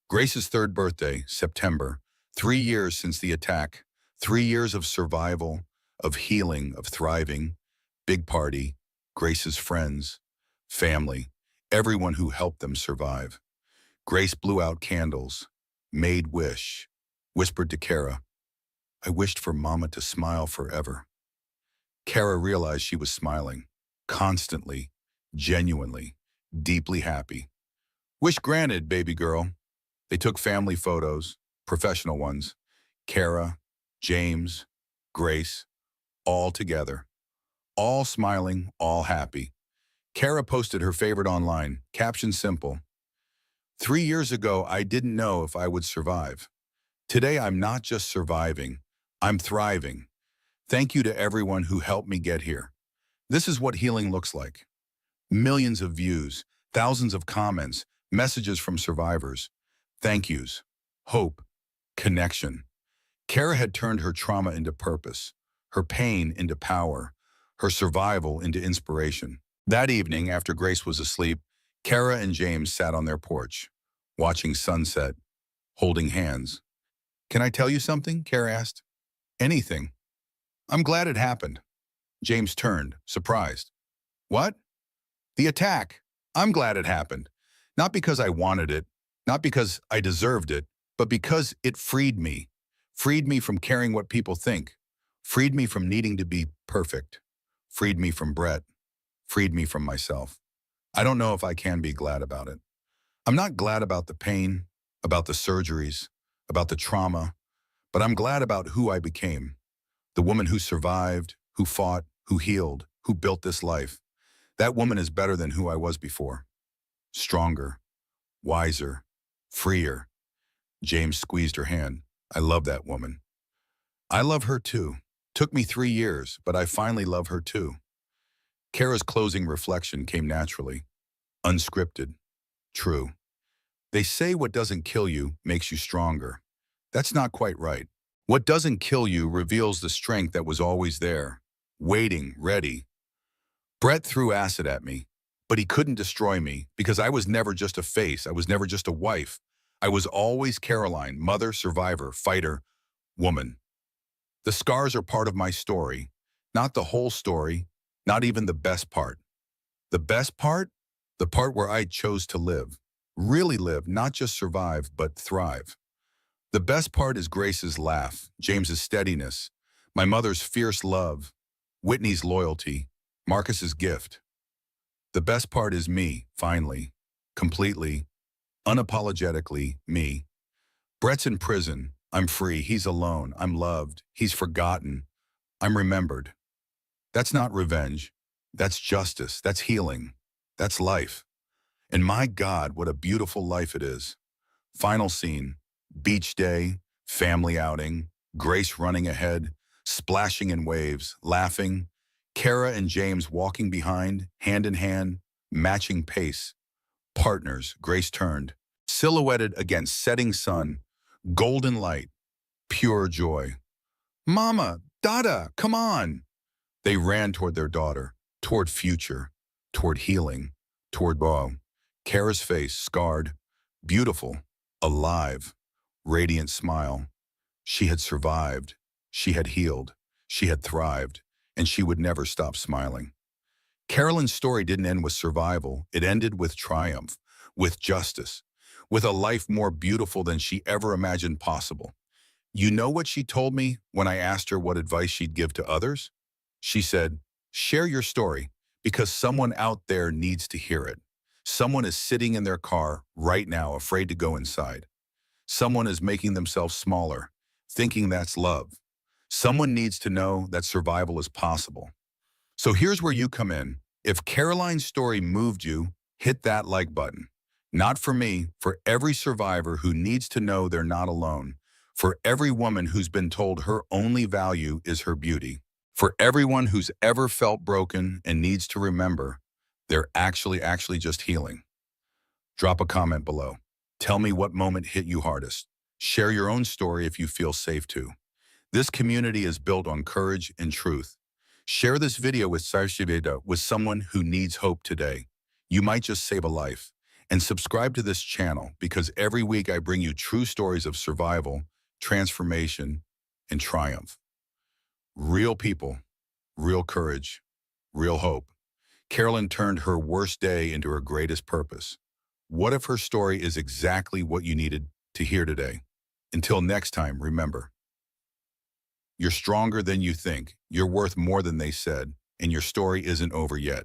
Grace's third birthday, September. 3 years since the attack. 3 years of survival, of healing, of thriving. Big party. Grace's friends, family, everyone who helped them survive. Grace blew out candles, made wish, whispered to Kara, "I wished for Mama to smile forever." Kara realized she was smiling, constantly, genuinely, deeply happy. "Wish granted, baby girl." They took family photos, professional ones, Kara, James, Grace, all together, all smiling, all happy. Kara posted her favorite online, caption simple, "3 years ago, I didn't know if I would survive. Today, I'm not just surviving, I'm thriving. Thank you to everyone who helped me get here." This is what healing looks like. Millions of views, thousands of comments, messages from survivors, thank yous, hope, connection. Kara had turned her trauma into purpose, her pain into power, her survival into inspiration. That evening, after Grace was asleep, Kara and James sat on their porch, watching sunset, holding hands. "Can I tell you something?" Kara asked. "Anything. I'm glad it happened." James turned, surprised. "What?" "The attack. I'm glad it happened. Not because I wanted it, not because I deserved it, but because it freed me. Freed me from caring what people think. Freed me from needing to be perfect. Freed me from Brett. Freed me from myself. I don't know if I can be glad about it. I'm not glad about the pain, about the surgeries, about the trauma, but I'm glad about who I became. The woman who survived, who fought, who healed, who built this life. That woman is better than who I was before. Stronger, wiser, freer." James squeezed her hand. "I love that woman." "I love her too. Took me 3 years, but I finally love her too." Kara's closing reflection came naturally, unscripted, true. They say what doesn't kill you makes you stronger. That's not quite right. What doesn't kill you reveals the strength that was always there, waiting, ready. Brett threw acid at me, but he couldn't destroy me because I was never just a face. I was never just a wife. I was always Caroline, mother, survivor, fighter, woman. The scars are part of my story, not the whole story, not even the best part. The best part? The part where I chose to live. Really live, not just survive, but thrive. The best part is Grace's laugh, James's steadiness, my mother's fierce love, Whitney's loyalty, Marcus's gift. The best part is me, finally, completely, unapologetically me. Brett's in prison. I'm free. He's alone. I'm loved. He's forgotten. I'm remembered. That's not revenge. That's justice. That's healing. That's life. And my God, what a beautiful life it is. Final scene. Beach day, family outing, Grace running ahead, splashing in waves, laughing, Kara and James walking behind, hand in hand, matching pace. Partners, Grace turned, silhouetted against setting sun, golden light, pure joy. "Mama, Dada, come on." They ran toward their daughter, toward future, toward healing, toward woe. Kara's face, scarred, beautiful, alive, radiant smile. She had survived, she had healed, she had thrived, and she would never stop smiling. Carolyn's story didn't end with survival, it ended with triumph, with justice, with a life more beautiful than she ever imagined possible. You know what she told me when I asked her what advice she'd give to others? She said, "Share your story, because someone out there needs to hear it. Someone is sitting in their car right now afraid to go inside. Someone is making themselves smaller, thinking that's love. Someone needs to know that survival is possible." So here's where you come in. If Caroline's story moved you, hit that like button. Not for me, for every survivor who needs to know they're not alone. For every woman who's been told her only value is her beauty. For everyone who's ever felt broken and needs to remember, they're actually just healing. Drop a comment below. Tell me what moment hit you hardest. Share your own story if you feel safe to. This community is built on courage and truth. Share this video with someone who needs hope today. You might just save a life. And subscribe to this channel because every week I bring you true stories of survival, transformation, and triumph. Real people, real courage, real hope. Carolyn turned her worst day into her greatest purpose. What if her story is exactly what you needed to hear today? Until next time, remember, you're stronger than you think, you're worth more than they said, and your story isn't over yet.